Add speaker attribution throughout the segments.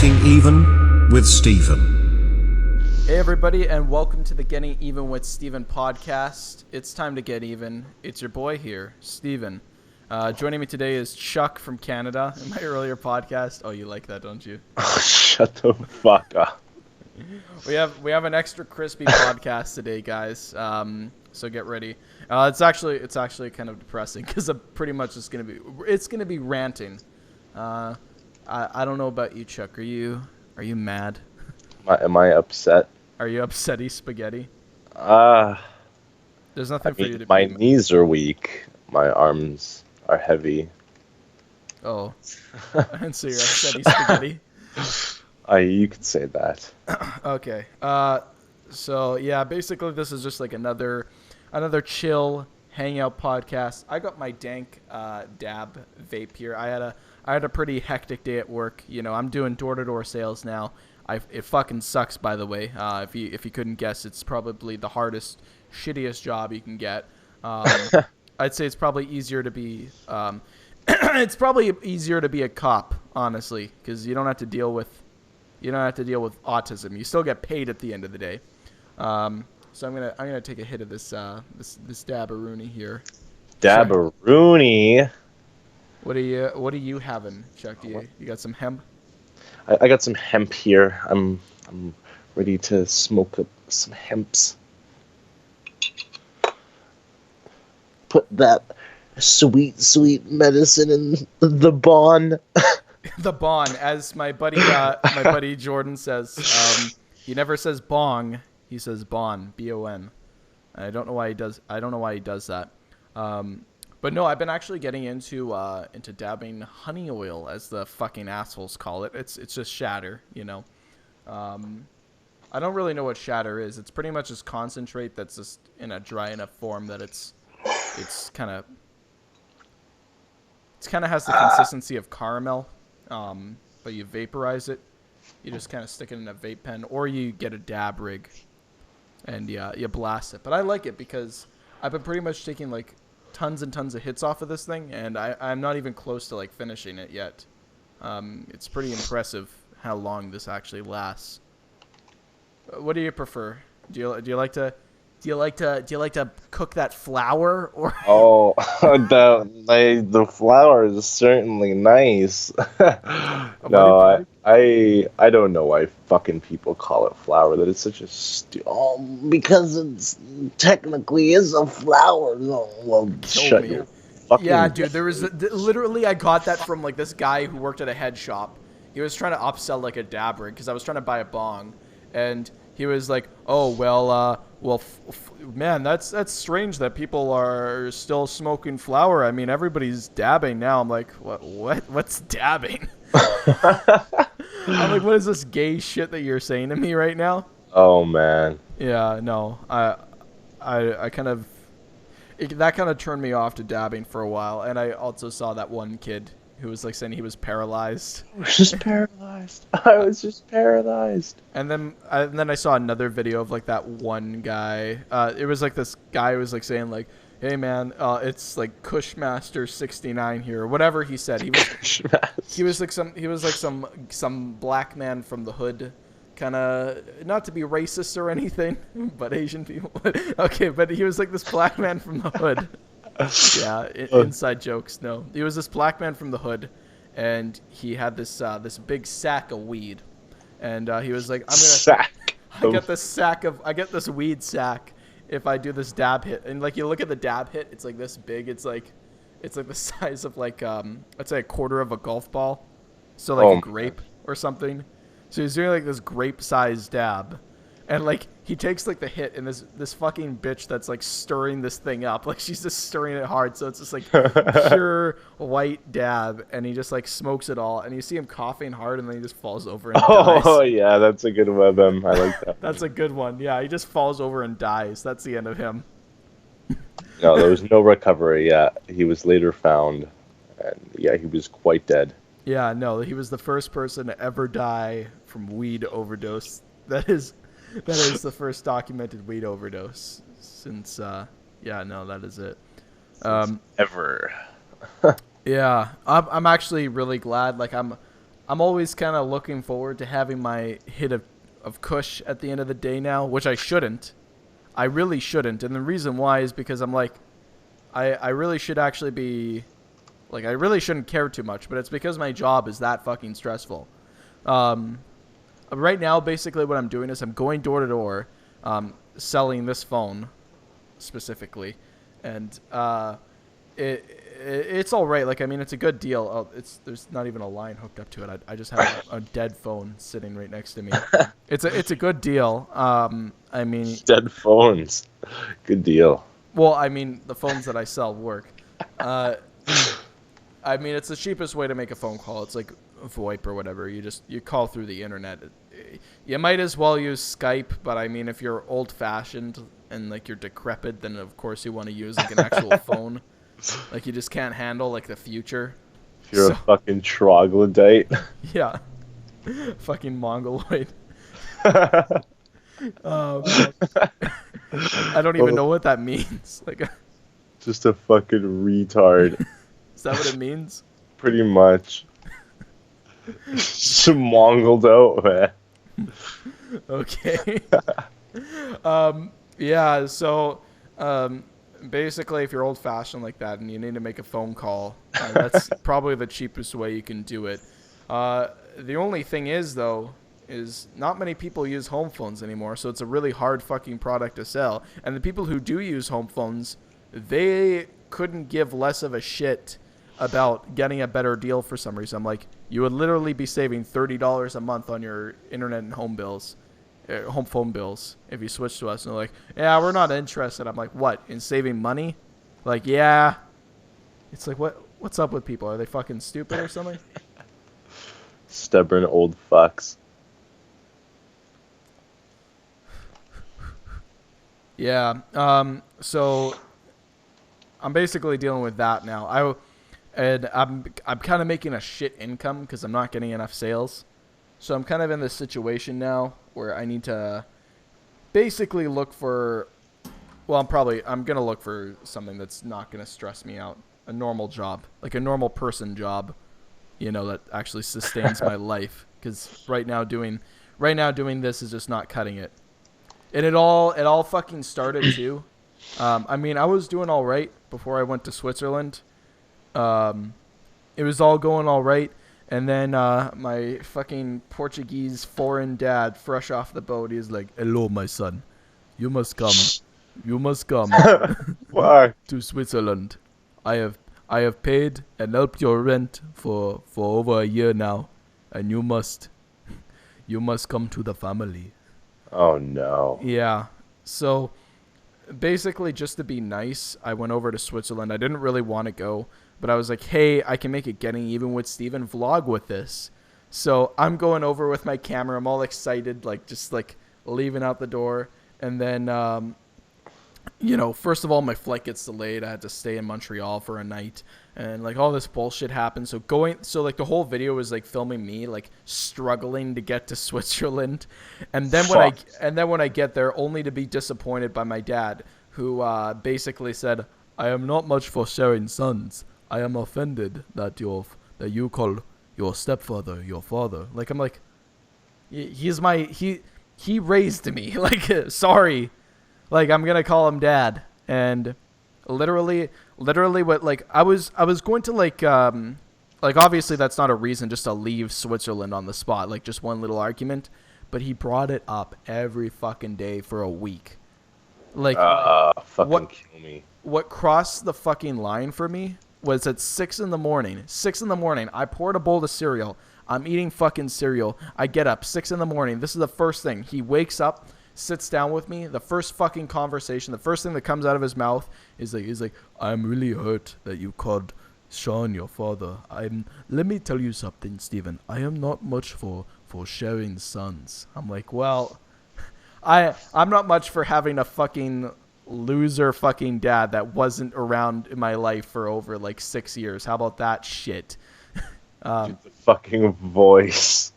Speaker 1: Getting Even with Stephen.
Speaker 2: Hey everybody, and welcome to the Getting Even with Stephen podcast. It's time to get even. It's your boy here, Stephen. Joining me today is Chuck from Canada. In my earlier podcast, oh, you like that, don't you?
Speaker 3: Shut the fuck up.
Speaker 2: We have an extra crispy podcast today, guys. So get ready. It's actually kind of depressing because I'm pretty much just gonna be ranting. I don't know about you, Chuck. Are you mad?
Speaker 3: Am I upset?
Speaker 2: Are you upsetty spaghetti? There's nothing for you to be.
Speaker 3: My knees are weak. My arms are heavy.
Speaker 2: Oh, and so you're upsetty spaghetti.
Speaker 3: You could say that.
Speaker 2: Okay. So yeah, basically this is just like another chill hangout podcast. I got my dank dab vape here. I had a pretty hectic day at work. You know, I'm doing door-to-door sales now. It fucking sucks, by the way. If you couldn't guess, it's probably the hardest, shittiest job you can get. I'd say it's probably easier to be a cop, honestly, because you don't have to deal with autism. You still get paid at the end of the day. So I'm gonna take a hit of this dabberoonie here.
Speaker 3: Dabberoonie.
Speaker 2: What are you having, Chuck? You got some hemp?
Speaker 3: I got some hemp here. I'm ready to smoke up some hemps. Put that sweet medicine in the bon.
Speaker 2: The bon, as my buddy Jordan says. He never says bong. He says bon, B-O-N. I don't know why he does that. But no, I've been actually getting into dabbing honey oil, as the fucking assholes call it. It's just shatter, you know. I don't really know what shatter is. It's pretty much just concentrate that's just in a dry enough form that it's kind of has the consistency of caramel, but you vaporize it. You just kind of stick it in a vape pen, or you get a dab rig, and you blast it. But I like it because I've been pretty much taking like tons and tons of hits off of this thing, and I'm not even close to like finishing it yet. It's pretty impressive how long this actually lasts. What do you prefer? Do you like to cook that flour, or?
Speaker 3: Oh, the flour is certainly nice. No, I don't know why fucking people call it flour. That it's such a because it's technically is a flour. No, well, shut your fucking.
Speaker 2: Yeah, dude. There was literally I got that from like this guy who worked at a head shop. He was trying to upsell like a dab rig because I was trying to buy a bong, and he was like, "Oh well, man, that's strange that people are still smoking flour. I mean, everybody's dabbing now." I'm like, what's dabbing? I'm like, what is this gay shit that you're saying to me right now?
Speaker 3: Oh man.
Speaker 2: Yeah, no, that kind of turned me off to dabbing for a while, and I also saw that one kid who was like saying he was paralyzed.
Speaker 3: I was just paralyzed.
Speaker 2: And then I saw another video of like that one guy. It was like this guy who was like saying like, "Hey man, it's like Cushmaster 69 here," or whatever he said. He was like some black man from the hood, kind of, not to be racist or anything, but Asian people. Okay, but he was like this black man from the hood. Yeah, inside jokes. No, he was this black man from the hood, and he had this big sack of weed, and he was like, I get this weed sack if I do this dab hit, and like you look at the dab hit, it's like this big. It's like the size of like I'd say a quarter of a golf ball, so like a grape or something. So he's doing like this grape-sized dab. And, like, he takes, like, the hit, and this fucking bitch that's, like, stirring this thing up. Like, she's just stirring it hard, so it's just, like, pure white dab. And he just, like, smokes it all. And you see him coughing hard, and then he just falls over and dies.
Speaker 3: Oh, yeah, that's a good one of them. I like that.
Speaker 2: That's a good one. Yeah, he just falls over and dies. That's the end of him.
Speaker 3: No, there was no recovery. Yeah, he was later found. And, yeah, he was quite dead.
Speaker 2: Yeah, no, he was the first person to ever die from weed overdose. That is the first documented weed overdose since, yeah, no, that is it.
Speaker 3: Ever.
Speaker 2: Yeah, I'm actually really glad. Like, I'm always kind of looking forward to having my hit of kush at the end of the day now, which I shouldn't. I really shouldn't. And the reason why is because I'm like, I really should actually be, like, I really shouldn't care too much, but it's because my job is that fucking stressful. Right now, basically what I'm doing is I'm going door to door, selling this phone specifically. And it's all right. Like, I mean, it's a good deal. There's not even a line hooked up to it. I just have a dead phone sitting right next to me. It's a good deal. I mean,
Speaker 3: Dead phones. Good deal.
Speaker 2: well, I mean, the phones that I sell work. I mean, it's the cheapest way to make a phone call. It's like VoIP or whatever. You call through the internet. You might as well use Skype, but I mean, if you're old-fashioned and like you're decrepit, then of course you want to use like an actual phone. Like you just can't handle like the future.
Speaker 3: If you're a fucking troglodyte.
Speaker 2: Yeah. Fucking mongoloid. I don't even know what that means. Like,
Speaker 3: just a fucking retard.
Speaker 2: is that what it means?
Speaker 3: Pretty much. Some mongled out, man.
Speaker 2: Okay. Yeah, so basically if you're old fashioned like that and you need to make a phone call, that's probably the cheapest way you can do it. The only thing is though, is not many people use home phones anymore, so it's a really hard fucking product to sell. And the people who do use home phones, they couldn't give less of a shit about getting a better deal for some reason. I'm like, you would literally be saving $30 a month on your internet and home phone bills if you switch to us. And they're like, yeah, we're not interested. I'm like, what, in saving money? Like, yeah. It's like, what's up with people? Are they fucking stupid or something?
Speaker 3: Stubborn old fucks.
Speaker 2: Yeah. So I'm basically dealing with that now. I'm kind of making a shit income because I'm not getting enough sales. So I'm kind of in this situation now where I need to basically look for, well, I'm going to look for something that's not going to stress me out. A normal job, like a normal person job, you know, that actually sustains my life. Because right now doing this is just not cutting it. And it all fucking started too. I mean, I was doing all right before I went to Switzerland. It was all going all right. And then my fucking Portuguese foreign dad, fresh off the boat, he's like, "Hello, my son. You must come. You must come
Speaker 3: Why?
Speaker 2: to Switzerland. I have paid and helped your rent for over a year now, and you must come to the family."
Speaker 3: Oh no.
Speaker 2: Yeah. So basically, just to be nice, I went over to Switzerland. I didn't really want to go, but I was like, hey, I can make it getting even with Steven vlog with this. So I'm going over with my camera. I'm all excited, like just like leaving out the door. And then, you know, first of all, my flight gets delayed. I had to stay in Montreal for a night, and like all this bullshit happened. So like the whole video was like filming me like struggling to get to Switzerland, and then when I get there, only to be disappointed by my dad, who basically said, "I am not much for sharing sons. I am offended that you call your stepfather your father." Like, I'm like, he raised me. Like, sorry. Like, I'm gonna call him dad. And literally what, like, I was going to like obviously that's not a reason just to leave Switzerland on the spot, like just one little argument, but he brought it up every fucking day for a week. Like,
Speaker 3: kill me.
Speaker 2: What crossed the fucking line for me was at 6 in the morning. 6 in the morning, I poured a bowl of cereal. I'm eating fucking cereal. I get up 6 in the morning. This is the first thing. He wakes up, sits down with me. The first fucking conversation, the first thing that comes out of his mouth is like, "I'm really hurt that you called Sean your father. Let me tell you something, Steven. I am not much for sharing sons." I'm like, well, I'm not much for having a fucking loser fucking dad that wasn't around in my life for over like 6 years. How about that shit?
Speaker 3: Dude, the fucking voice.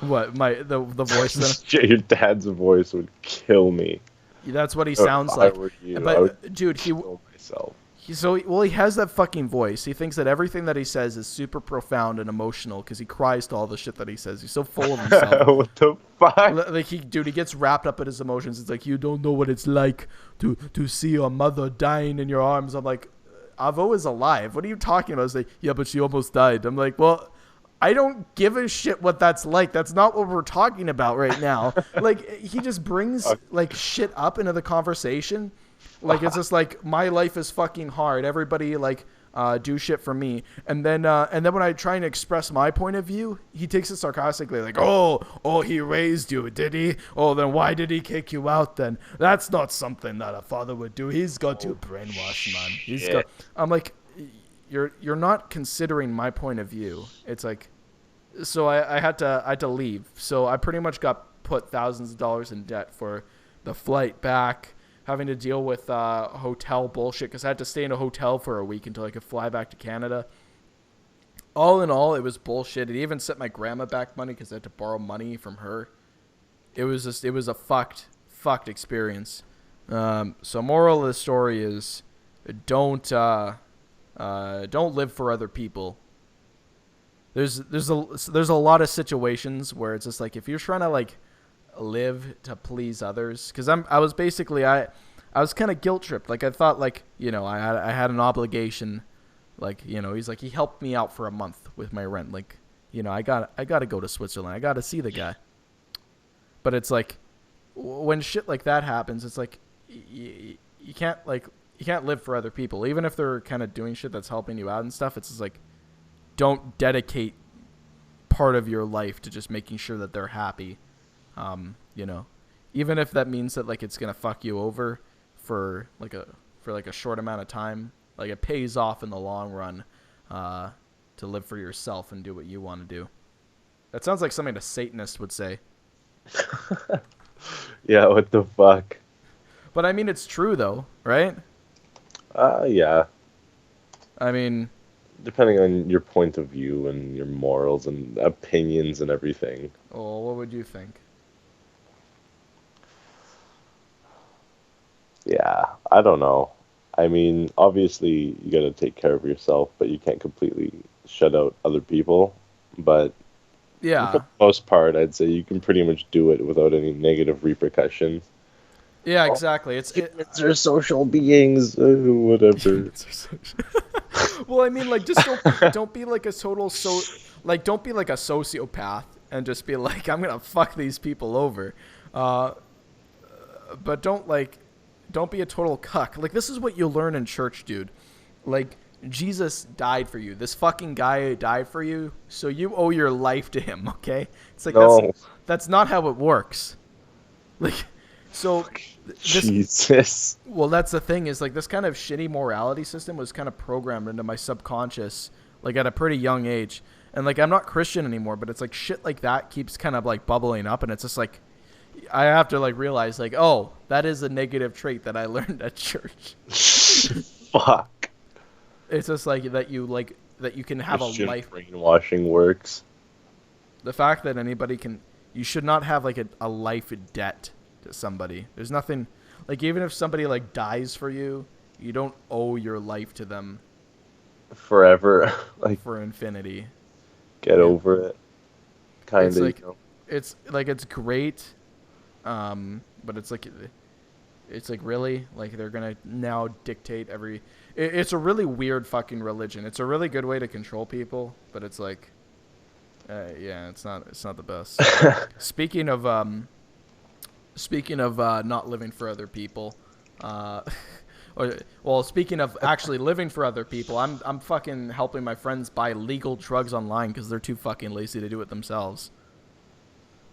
Speaker 2: What, the voice?
Speaker 3: Your dad's voice would kill me.
Speaker 2: That's what he sounds like.
Speaker 3: I were you,
Speaker 2: but dude,
Speaker 3: kill myself.
Speaker 2: He has that fucking voice. He thinks that everything that he says is super profound and emotional because he cries to all the shit that he says. He's so full of himself.
Speaker 3: What the fuck?
Speaker 2: Like he gets wrapped up in his emotions. It's like, you don't know what it's like to see your mother dying in your arms. I'm like, Avo is alive. What are you talking about? It's like, yeah, but she almost died. I'm like, well, I don't give a shit what that's like. That's not what we're talking about right now. Like, he just brings like shit up into the conversation. Like, it's just like, my life is fucking hard. Everybody like do shit for me. And then when I try and express my point of view, he takes it sarcastically, like, oh, he raised you, did he? Oh, then why did he kick you out then? That's not something that a father would do. He's got you brainwashed, man. I'm like, you're not considering my point of view. It's like, so I had to leave. So I pretty much got put thousands of dollars in debt for the flight back, having to deal with hotel bullshit because I had to stay in a hotel for a week until I could fly back to Canada. All in all, it was bullshit. It even sent my grandma back money because I had to borrow money from her. It was a fucked experience. So moral of the story is, don't live for other people. There's a lot of situations where it's just like, if you're trying to like live to please others, because I was kind of guilt tripped. Like, I thought, like, you know, I had an obligation. Like, you know, he's like, he helped me out for a month with my rent. Like, you know, I got to go to Switzerland. I got to see the guy. But it's like, when shit like that happens, it's like, you can't live for other people, even if they're kind of doing shit that's helping you out and stuff. It's just like, don't dedicate part of your life to just making sure that they're happy. You know, even if that means that like it's gonna fuck you over for like a short amount of time, like it pays off in the long run to live for yourself and do what you want to do. That sounds like something a Satanist would say.
Speaker 3: Yeah, what the fuck?
Speaker 2: But I mean, it's true though, right?
Speaker 3: Yeah.
Speaker 2: I mean,
Speaker 3: depending on your point of view and your morals and opinions and everything.
Speaker 2: Oh, what would you think?
Speaker 3: Yeah, I don't know. I mean, obviously, you gotta take care of yourself, but you can't completely shut out other people. But
Speaker 2: yeah,
Speaker 3: for the most part, I'd say you can pretty much do it without any negative repercussions.
Speaker 2: Yeah, exactly.
Speaker 3: It's their social beings, whatever.
Speaker 2: Well, I mean, like, just don't be like a total don't be like a sociopath and just be like, I'm gonna fuck these people over. But don't be a total cuck. Like, this is what you learn in church, dude. Like, Jesus died for you. This fucking guy died for you, so you owe your life to him, okay? It's like,
Speaker 3: no.
Speaker 2: That's not how it works. Like, so
Speaker 3: Jesus.
Speaker 2: Well, that's the thing, is like, this kind of shitty morality system was kind of programmed into my subconscious, like, at a pretty young age. And like, I'm not Christian anymore, but it's like shit like that keeps kind of like bubbling up, and it's just like, I have to like realize, like, oh, that is a negative trait that I learned at church.
Speaker 3: Fuck.
Speaker 2: It's just like that you can have
Speaker 3: Christian
Speaker 2: a life.
Speaker 3: Brainwashing works.
Speaker 2: The fact that you should not have like a life debt to somebody. There's nothing, like, even if somebody like dies for you, you don't owe your life to them
Speaker 3: forever. Like,
Speaker 2: for infinity.
Speaker 3: Get over it. Kind of.
Speaker 2: Like, it's like, it's great. But it's like really, like, they're gonna now dictate it's a really weird fucking religion. It's a really good way to control people, but it's like, yeah, it's not the best. Speaking of not living for other people, speaking of actually living for other people, I'm fucking helping my friends buy legal drugs online because they're too fucking lazy to do it themselves.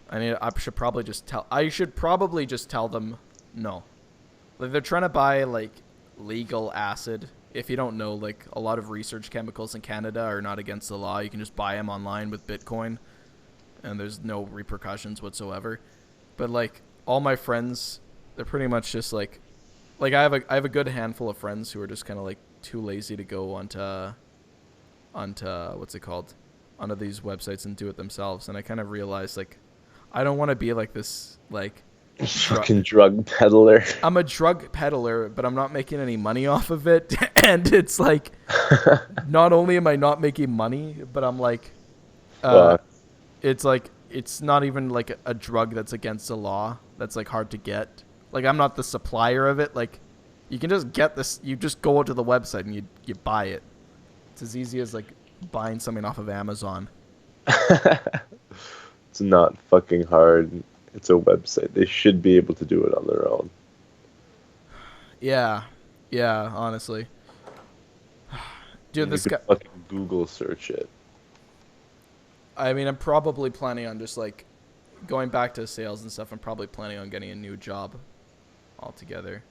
Speaker 2: I mean, I should probably just tell them no. Like, they're trying to buy like legal acid. If you don't know, like, a lot of research chemicals in Canada are not against the law. You can just buy them online with Bitcoin, and there's no repercussions whatsoever. But like, all my friends, they're pretty much just like I have a good handful of friends who are just kind of like too lazy to go onto what's it called, onto these websites and do it themselves. And I kind of realized, like, I don't want to be like this, like,
Speaker 3: Fucking drug peddler.
Speaker 2: I'm a drug peddler, but I'm not making any money off of it. And it's like, not only am I not making money, but I'm like, it's like, it's not even like a drug that's against the law. That's like hard to get. Like, I'm not the supplier of it. Like, you can just get this. You just go to the website and you buy it. It's as easy as like buying something off of Amazon.
Speaker 3: It's not fucking hard. It's a website. They should be able to do it on their own.
Speaker 2: Yeah, honestly, dude, this guy.
Speaker 3: Fucking Google search it.
Speaker 2: I mean, I'm probably planning on just like going back to sales and stuff. I'm probably planning on getting a new job altogether.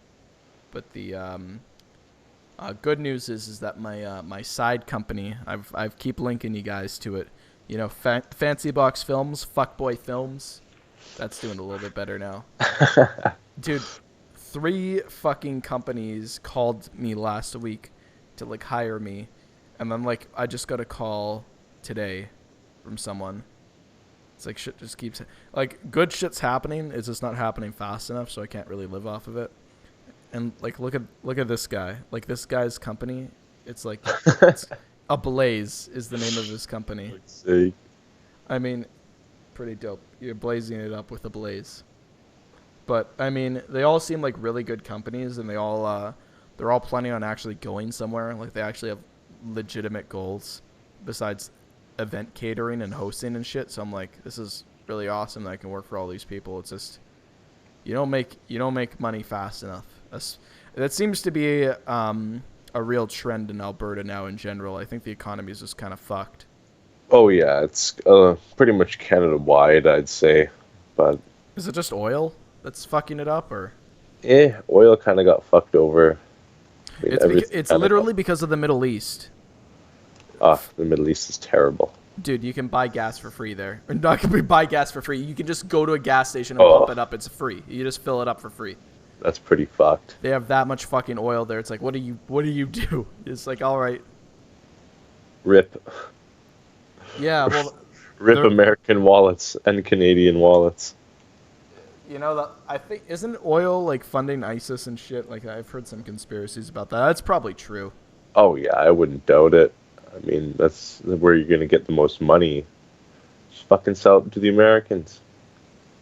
Speaker 2: But the good news is that my side company, I've keep linking you guys to it. You know, Fancy Box Films, Fuckboy Films. That's doing a little bit better now. Dude, 3 fucking companies called me last week to like hire me, and then like I just got a call today from someone. It's like shit just keeps like good shit's happening. It's just not happening fast enough, so I can't really live off of it. And like look at this guy. Like this guy's company, it's like it's Ablaze is the name of this company. I mean, pretty dope. You're blazing it up with Ablaze. But I mean, they all seem like really good companies, and they're all planning on actually going somewhere. Like they actually have legitimate goals besides event catering and hosting and shit. So I'm like, this is really awesome that I can work for all these people. It's just you don't make money fast enough. That seems to be a real trend in Alberta now in general. I think the economy is just kind of fucked.
Speaker 3: Oh yeah, it's pretty much Canada wide, I'd say. But
Speaker 2: is it just oil that's fucking it up, or?
Speaker 3: Oil kind of got fucked over. I mean,
Speaker 2: it's literally because of the Middle East.
Speaker 3: The Middle East is terrible.
Speaker 2: Dude, you can buy gas for free there. Or not buy gas for free. You can just go to a gas station and pump it up. It's free. You just fill it up for free.
Speaker 3: That's pretty fucked.
Speaker 2: They have that much fucking oil there. It's like, what do you do? It's like, all right.
Speaker 3: Rip.
Speaker 2: Yeah, well.
Speaker 3: Rip American wallets and Canadian wallets.
Speaker 2: You know, I think, isn't oil like funding ISIS and shit? Like, I've heard some conspiracies about that. That's probably true.
Speaker 3: Oh yeah, I wouldn't doubt it. I mean, that's where you're gonna get the most money. Just fucking sell it to the Americans.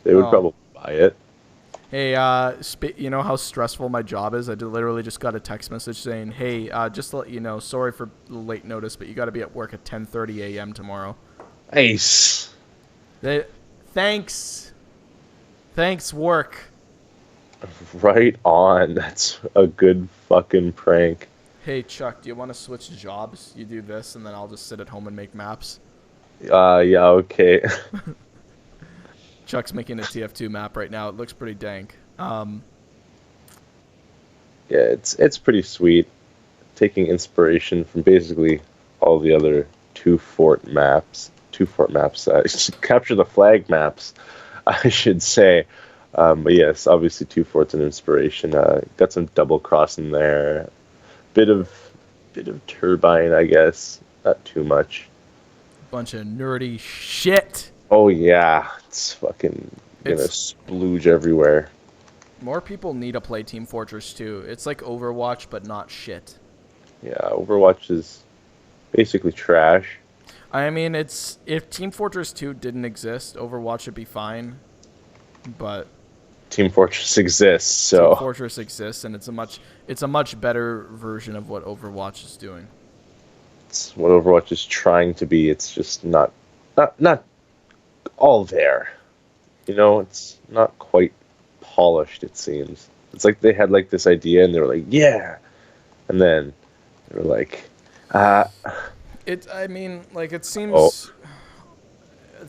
Speaker 3: They would probably buy it.
Speaker 2: Hey, you know how stressful my job is? I literally just got a text message saying, hey, just to let you know, sorry for the late notice, but you got to be at work at 10:30 a.m. tomorrow.
Speaker 3: Nice.
Speaker 2: Thanks, work.
Speaker 3: Right on. That's a good fucking prank.
Speaker 2: Hey, Chuck, do you want to switch jobs? You do this, and then I'll just sit at home and make maps.
Speaker 3: Yeah, okay.
Speaker 2: Chuck's making a TF2 map right now. It looks pretty dank.
Speaker 3: Yeah, it's pretty sweet. Taking inspiration from basically all the other two fort maps, capture the flag maps, I should say. But yes, obviously two forts an inspiration. Got some double crossing there. Bit of turbine, I guess. Not too much.
Speaker 2: Bunch of nerdy shit.
Speaker 3: Oh yeah, it's fucking gonna splooge everywhere.
Speaker 2: More people need to play Team Fortress 2. It's like Overwatch, but not shit.
Speaker 3: Yeah, Overwatch is basically trash.
Speaker 2: I mean, if Team Fortress 2 didn't exist, Overwatch would be fine. But
Speaker 3: Team Fortress exists, so
Speaker 2: Team Fortress exists, and it's a much better version of what Overwatch is doing.
Speaker 3: It's what Overwatch is trying to be. It's just not all there. You know, it's not quite polished, it seems. It's like they had like this idea and they were like, yeah. And then they were like,
Speaker 2: I mean, like it seems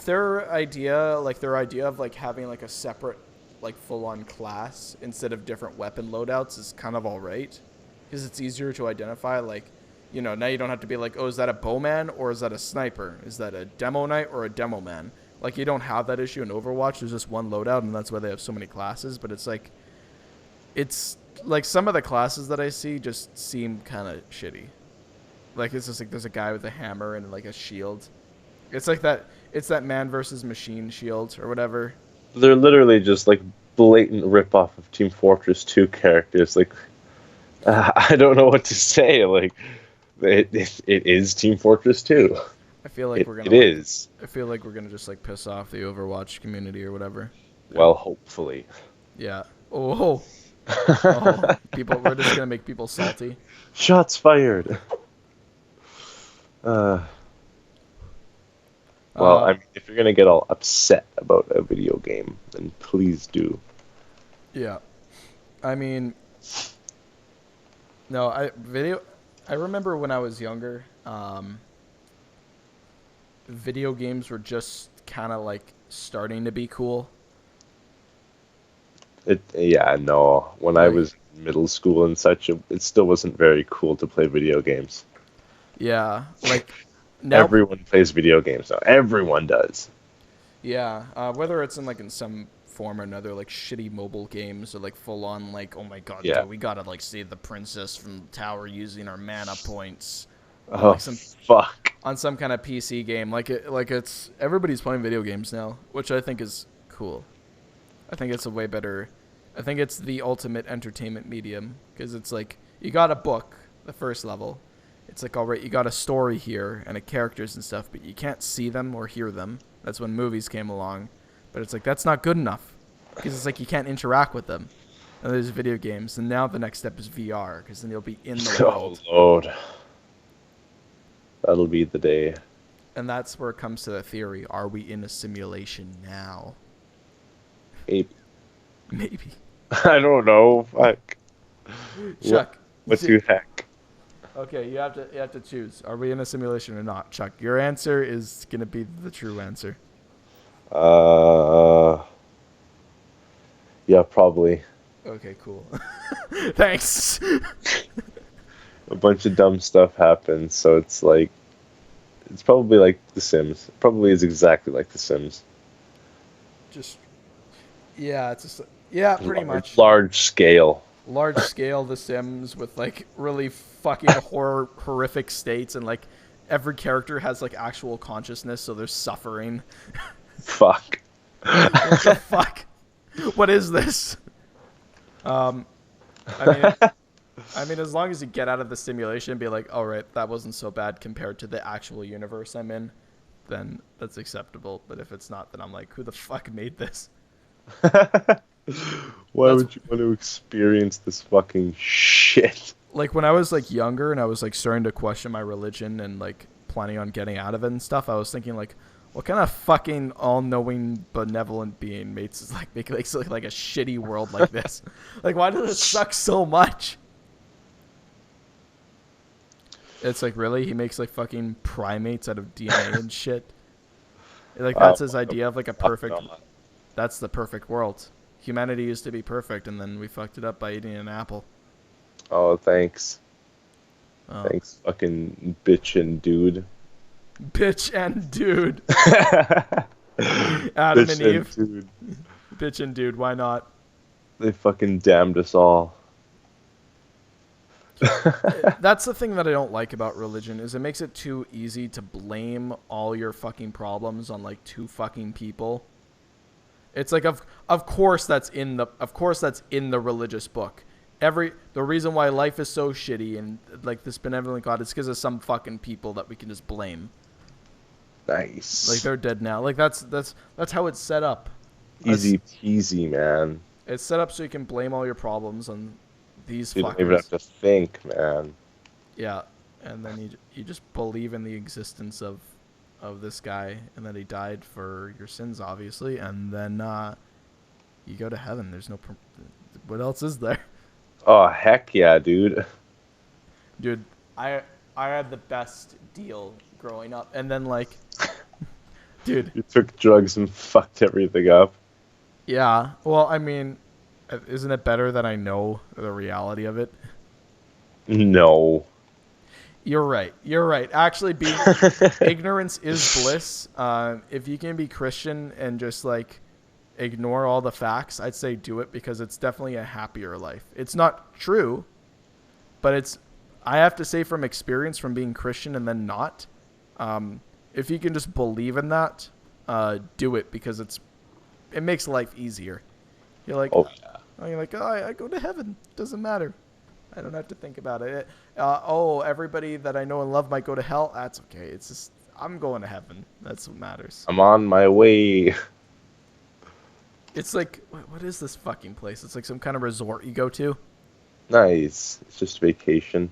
Speaker 2: their idea of like having like a separate like full-on class instead of different weapon loadouts is kind of all right. Because it's easier to identify, like, you know, now you don't have to be like, oh, is that a bowman or is that a sniper? Is that a demo knight or a demo man? Like, you don't have that issue in Overwatch. There's just one loadout, and that's why they have so many classes. But it's like some of the classes that I see just seem kind of shitty. Like, it's just like there's a guy with a hammer and like a shield. It's like that. It's that man versus machine shield or whatever.
Speaker 3: They're literally just like blatant ripoff of Team Fortress 2 characters. Like, I don't know what to say. Like, it is Team Fortress 2.
Speaker 2: I feel like we're gonna.
Speaker 3: It is.
Speaker 2: I feel like we're gonna just like piss off the Overwatch community or whatever.
Speaker 3: Well, hopefully.
Speaker 2: Yeah. Oh, people. We're just gonna make people salty.
Speaker 3: Shots fired. Well, I mean, if you're gonna get all upset about a video game, then please do.
Speaker 2: Yeah. I mean, no, I remember when I was younger, video games were just kind of like starting to be cool.
Speaker 3: Yeah, no. When I was in middle school and such, it still wasn't very cool to play video games.
Speaker 2: Yeah, like now
Speaker 3: Everyone plays video games now. Everyone does.
Speaker 2: Yeah, whether it's in some form or another, like shitty mobile games or like full on like, oh my god,
Speaker 3: Yeah.
Speaker 2: dude, we gotta like save the princess from the tower using our mana points.
Speaker 3: Oh, fuck.
Speaker 2: On some kind of PC game, it's everybody's playing video games now, which I think is cool. I think it's a way better. I think it's the ultimate entertainment medium because it's like you got a book, the first level. It's like, all right, you got a story here and characters and stuff, but you can't see them or hear them. That's when movies came along. But it's like, that's not good enough because it's like you can't interact with them. And there's video games, and now the next step is VR because then you'll be in the world.
Speaker 3: Oh, Lord. That'll be the day.
Speaker 2: And that's where it comes to the theory. Are we in a simulation now? Maybe.
Speaker 3: I don't know. Fuck.
Speaker 2: Chuck.
Speaker 3: What the heck?
Speaker 2: Okay, you have to choose. Are we in a simulation or not? Chuck, your answer is going to be the true answer.
Speaker 3: Yeah, probably.
Speaker 2: Okay, cool. Thanks.
Speaker 3: A bunch of dumb stuff happens, so it's like, it's probably like The Sims. It probably is exactly like The Sims.
Speaker 2: Pretty much.
Speaker 3: Large scale.
Speaker 2: Large scale The Sims with like really fucking horrific states, and like every character has like actual consciousness, so they're suffering.
Speaker 3: Fuck.
Speaker 2: What the fuck? What is this? I mean, as long as you get out of the simulation and be like, all right, that wasn't so bad compared to the actual universe I'm in, then that's acceptable. But if it's not, then I'm like, who the fuck made this?
Speaker 3: Why would you want to experience this fucking shit?
Speaker 2: Like when I was like younger and I was like starting to question my religion and like planning on getting out of it and stuff, I was thinking like, what kind of fucking all-knowing, benevolent being makes like a shitty world like this? Like, why does it suck so much? It's like, really? He makes like fucking primates out of DNA and shit? Like, that's his idea of like a perfect... That's the perfect world. Humanity used to be perfect, and then we fucked it up by eating an apple.
Speaker 3: Oh, thanks.
Speaker 2: Oh.
Speaker 3: Thanks, fucking bitch and dude.
Speaker 2: Bitch and dude. Adam and Eve.
Speaker 3: Dude.
Speaker 2: Bitch and dude, why not?
Speaker 3: They fucking damned us all.
Speaker 2: That's the thing that I don't like about religion, is it makes it too easy to blame all your fucking problems on like two fucking people. It's like of course that's in the religious book. The reason why life is so shitty and like this benevolent God is because of some fucking people that we can just blame.
Speaker 3: Nice.
Speaker 2: Like they're dead now. Like that's how it's set up.
Speaker 3: Easy peasy, man.
Speaker 2: It's set up so you can blame all your problems on these
Speaker 3: You
Speaker 2: fuckers.
Speaker 3: don't even have to think, man.
Speaker 2: Yeah, and then you just believe in the existence of this guy, and that he died for your sins, obviously, and then you go to heaven. There's no... What else is there?
Speaker 3: Oh, heck yeah, dude.
Speaker 2: Dude, I had the best deal growing up, and then, like... Dude.
Speaker 3: You took drugs and fucked everything up.
Speaker 2: Yeah, well, I mean, isn't it better that I know the reality of it?
Speaker 3: No.
Speaker 2: You're right. Actually, ignorance is bliss. If you can be Christian and just like ignore all the facts, I'd say do it, because it's definitely a happier life. It's not true, but I have to say from experience, from being Christian and then not, if you can just believe in that, do it, because it makes life easier. You're like,
Speaker 3: Oh yeah.
Speaker 2: you're like, oh, I go to heaven. Doesn't matter. I don't have to think about it. Everybody that I know and love might go to hell. That's okay. It's just I'm going to heaven. That's what matters.
Speaker 3: I'm on my way.
Speaker 2: It's like, what is this fucking place? It's like some kind of resort you go to.
Speaker 3: Nice. It's just vacation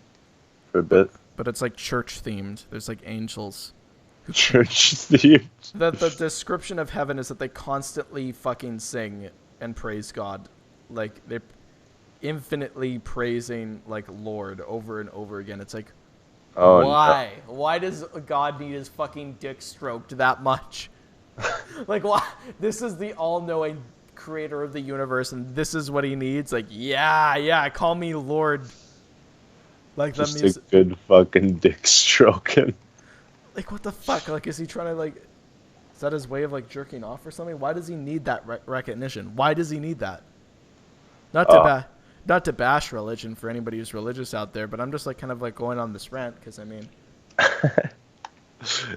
Speaker 3: for a bit.
Speaker 2: But it's like church themed. There's like angels.
Speaker 3: Church themed.
Speaker 2: The description of heaven is that they constantly fucking sing and praise God. Like they're infinitely praising like Lord over and over again. It's like,
Speaker 3: Oh,
Speaker 2: why? No. Why does God need his fucking dick stroked that much? Like, why? This is the all-knowing creator of the universe, and this is what he needs? Like, yeah, call me Lord. Like,
Speaker 3: just a good fucking dick stroking.
Speaker 2: Like, what the fuck? Like, is he trying to, like... Is that his way of, like, jerking off or something? Why does he need that recognition? Why does he need that? Not to bash religion for anybody who's religious out there, but I'm just, like, kind of, like, going on this rant, because, I mean...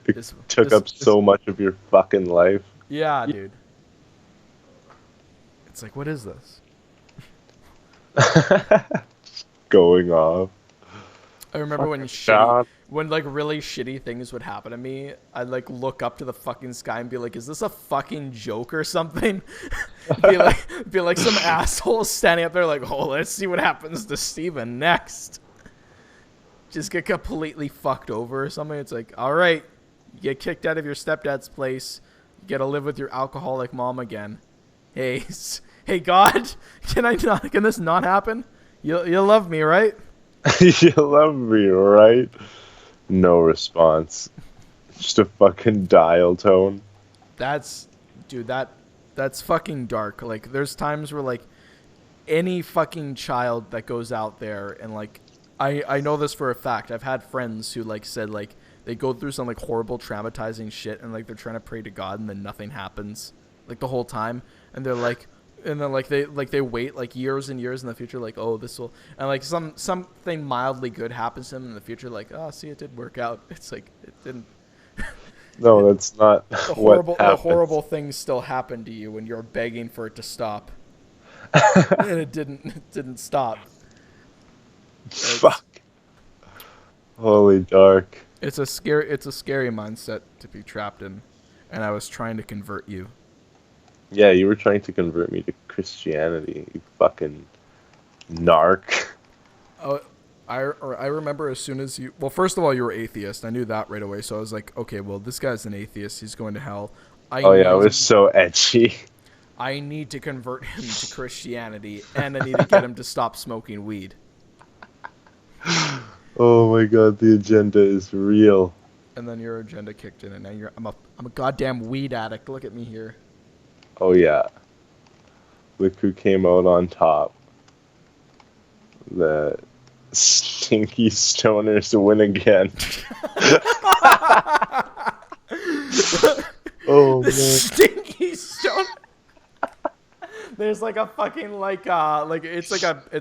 Speaker 3: It took up so much of your fucking life.
Speaker 2: Yeah, dude. It's like, what is this?
Speaker 3: Going off.
Speaker 2: I remember when like really shitty things would happen to me, I'd like look up to the fucking sky and be like, is this a fucking joke or something? be like some asshole standing up there like, oh, let's see what happens to Steven next. Just get completely fucked over or something. It's like, all right, you get kicked out of your stepdad's place. You get to live with your alcoholic mom again. Hey, God, can this not happen? You love me, right?
Speaker 3: You love me, right? No response. Just a fucking dial tone.
Speaker 2: That's fucking dark. Like, there's times where, like, any fucking child that goes out there and, like, I know this for a fact. I've had friends who, like, said, like, they go through some, like, horrible, traumatizing shit and, like, they're trying to pray to God and then nothing happens, like, the whole time. And they're like... And then, like, they wait, like, years and years in the future, like, oh, this will... And, like, something mildly good happens to them in the future, like, oh, see, it did work out. It's like, it didn't...
Speaker 3: No, that's not
Speaker 2: the horrible things still happen to you when you're begging for it to stop. And it didn't stop.
Speaker 3: Fuck. Holy dark.
Speaker 2: It's a scary mindset to be trapped in, and I was trying to convert you.
Speaker 3: Yeah, you were trying to convert me to Christianity, you fucking narc.
Speaker 2: Oh, I remember as soon as you... Well, first of all, you were atheist. I knew that right away, so I was like, okay, well, this guy's an atheist. He's going to hell.
Speaker 3: It was so edgy.
Speaker 2: I need to convert him to Christianity, and I need to get him to stop smoking weed.
Speaker 3: Oh my god, the agenda is real.
Speaker 2: And then your agenda kicked in, and now I'm a goddamn weed addict. Look at me here.
Speaker 3: Oh yeah. Look who came out on top. The stinky stoners win again. Oh man.
Speaker 2: Stinky stoner. There's like a fucking it's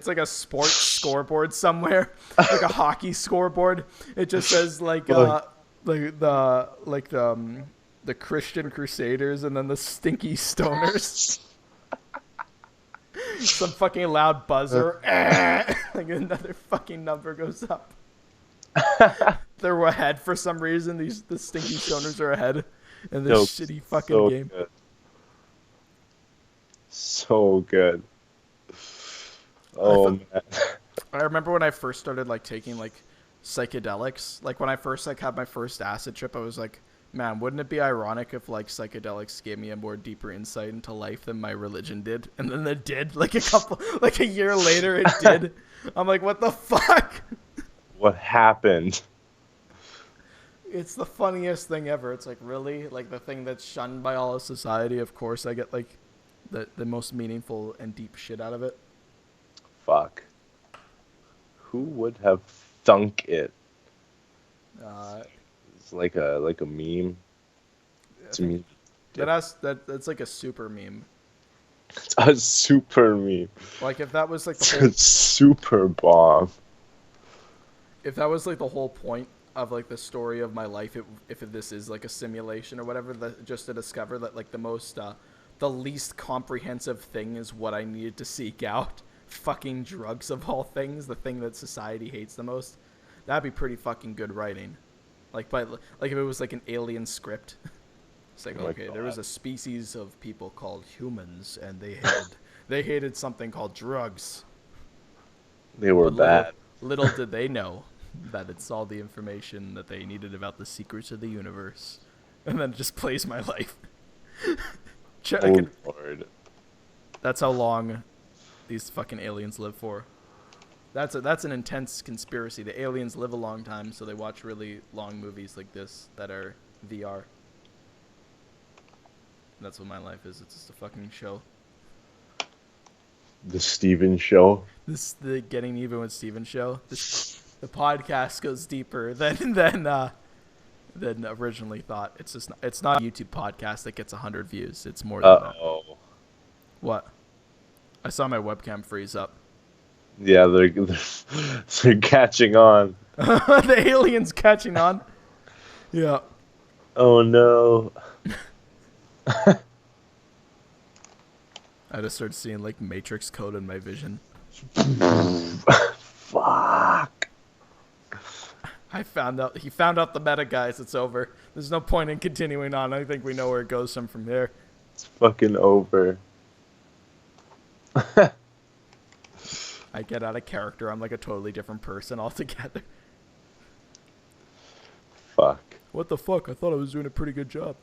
Speaker 2: like a sports scoreboard somewhere, like a hockey scoreboard. It just says the Christian Crusaders and then the stinky stoners. Some fucking loud buzzer. Like another fucking number goes up. They're ahead for some reason. The stinky stoners are ahead in this shitty fucking game.
Speaker 3: Good. So good. Oh man.
Speaker 2: I remember when I first started like taking like psychedelics. Like when I first like had my first acid trip, I was like, man, wouldn't it be ironic if like psychedelics gave me a more deeper insight into life than my religion did? And then it did. Like a year later, it did. I'm like, what the fuck?
Speaker 3: What happened?
Speaker 2: It's the funniest thing ever. It's like, really? Like the thing that's shunned by all of society. Of course, I get like the most meaningful and deep shit out of it.
Speaker 3: Fuck. Who would have thunk it? It's like a meme. It's a meme.
Speaker 2: That's like a super meme.
Speaker 3: It's a super meme.
Speaker 2: Like if that was like
Speaker 3: the whole super bomb.
Speaker 2: If that was like the whole point of like the story of my life, if this is like a simulation or whatever, just to discover that like the most the least comprehensive thing is what I needed to seek out. Fucking drugs of all things, the thing that society hates the most. That'd be pretty fucking good writing. Like if it was like an alien script. It's like, okay, there was a species of people called humans, and they hated something called drugs.
Speaker 3: They were bad.
Speaker 2: Little did they know that it's all the information that they needed about the secrets of the universe. And then it just plays my life.
Speaker 3: Lord.
Speaker 2: That's how long these fucking aliens live for. That's an intense conspiracy. The aliens live a long time, so they watch really long movies like this that are VR. That's what my life is. It's just a fucking show.
Speaker 3: The Steven show.
Speaker 2: The Getting Even with Steven show. The podcast goes deeper than originally thought. It's not a YouTube podcast that gets 100 views. It's more than that.
Speaker 3: Oh.
Speaker 2: What? I saw my webcam freeze up.
Speaker 3: Yeah, they're catching on.
Speaker 2: The aliens catching on. Yeah.
Speaker 3: Oh no.
Speaker 2: I just started seeing like Matrix code in my vision.
Speaker 3: Fuck.
Speaker 2: He found out the meta, guys. It's over. There's no point in continuing on. I think we know where it goes from here.
Speaker 3: It's fucking over.
Speaker 2: I get out of character. I'm like a totally different person altogether.
Speaker 3: Fuck.
Speaker 2: What the fuck? I thought I was doing a pretty good job.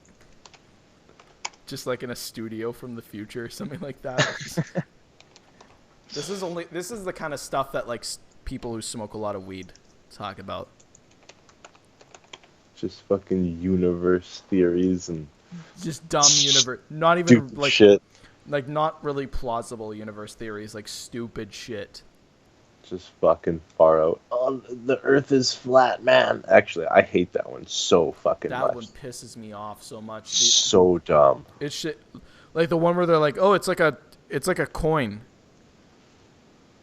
Speaker 2: Just like in a studio from the future or something like that. This is the kind of stuff that like people who smoke a lot of weed talk about.
Speaker 3: Just fucking universe theories and
Speaker 2: just dumb universe, not even like
Speaker 3: shit.
Speaker 2: Like not really plausible universe theories, like stupid shit.
Speaker 3: Just fucking far out. Oh, the Earth is flat, man. Actually, I hate that one so fucking much.
Speaker 2: That one pisses me off so much.
Speaker 3: So dumb.
Speaker 2: It's shit. Like the one where they're like, "Oh, it's like a coin."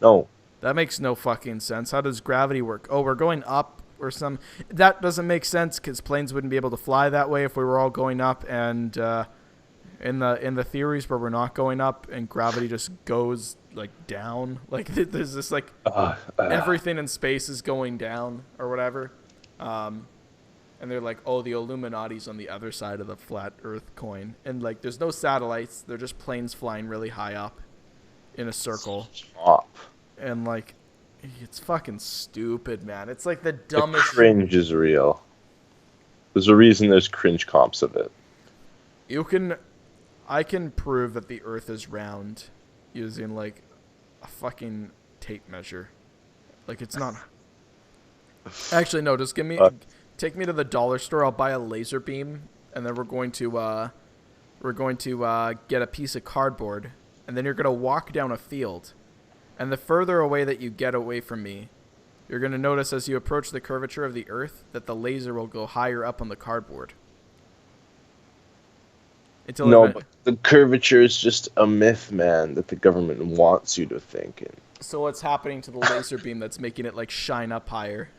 Speaker 3: No.
Speaker 2: That makes no fucking sense. How does gravity work? Oh, we're going up or some. That doesn't make sense because planes wouldn't be able to fly that way if we were all going up. And in the theories where we're not going up and gravity just goes like down, like there's this like everything in space is going down or whatever. And they're like, oh, the Illuminati's on the other side of the flat Earth coin, and like there's no satellites. They're just planes flying really high up in a circle.
Speaker 3: Stop.
Speaker 2: And like, it's fucking stupid, man. It's like the dumbest.
Speaker 3: The cringe is real. There's a reason there's cringe comps of it.
Speaker 2: I can prove that the Earth is round using like a fucking tape measure. Like it's not. Actually, no. Just take me to the dollar store. I'll buy a laser beam, and then we're going to get a piece of cardboard, and then you're gonna walk down a field. And the further away that you get away from me, you're going to notice as you approach the curvature of the Earth that the laser will go higher up on the cardboard.
Speaker 3: But the curvature is just a myth, man, that the government wants you to think in.
Speaker 2: So what's happening to the laser beam that's making it like shine up higher?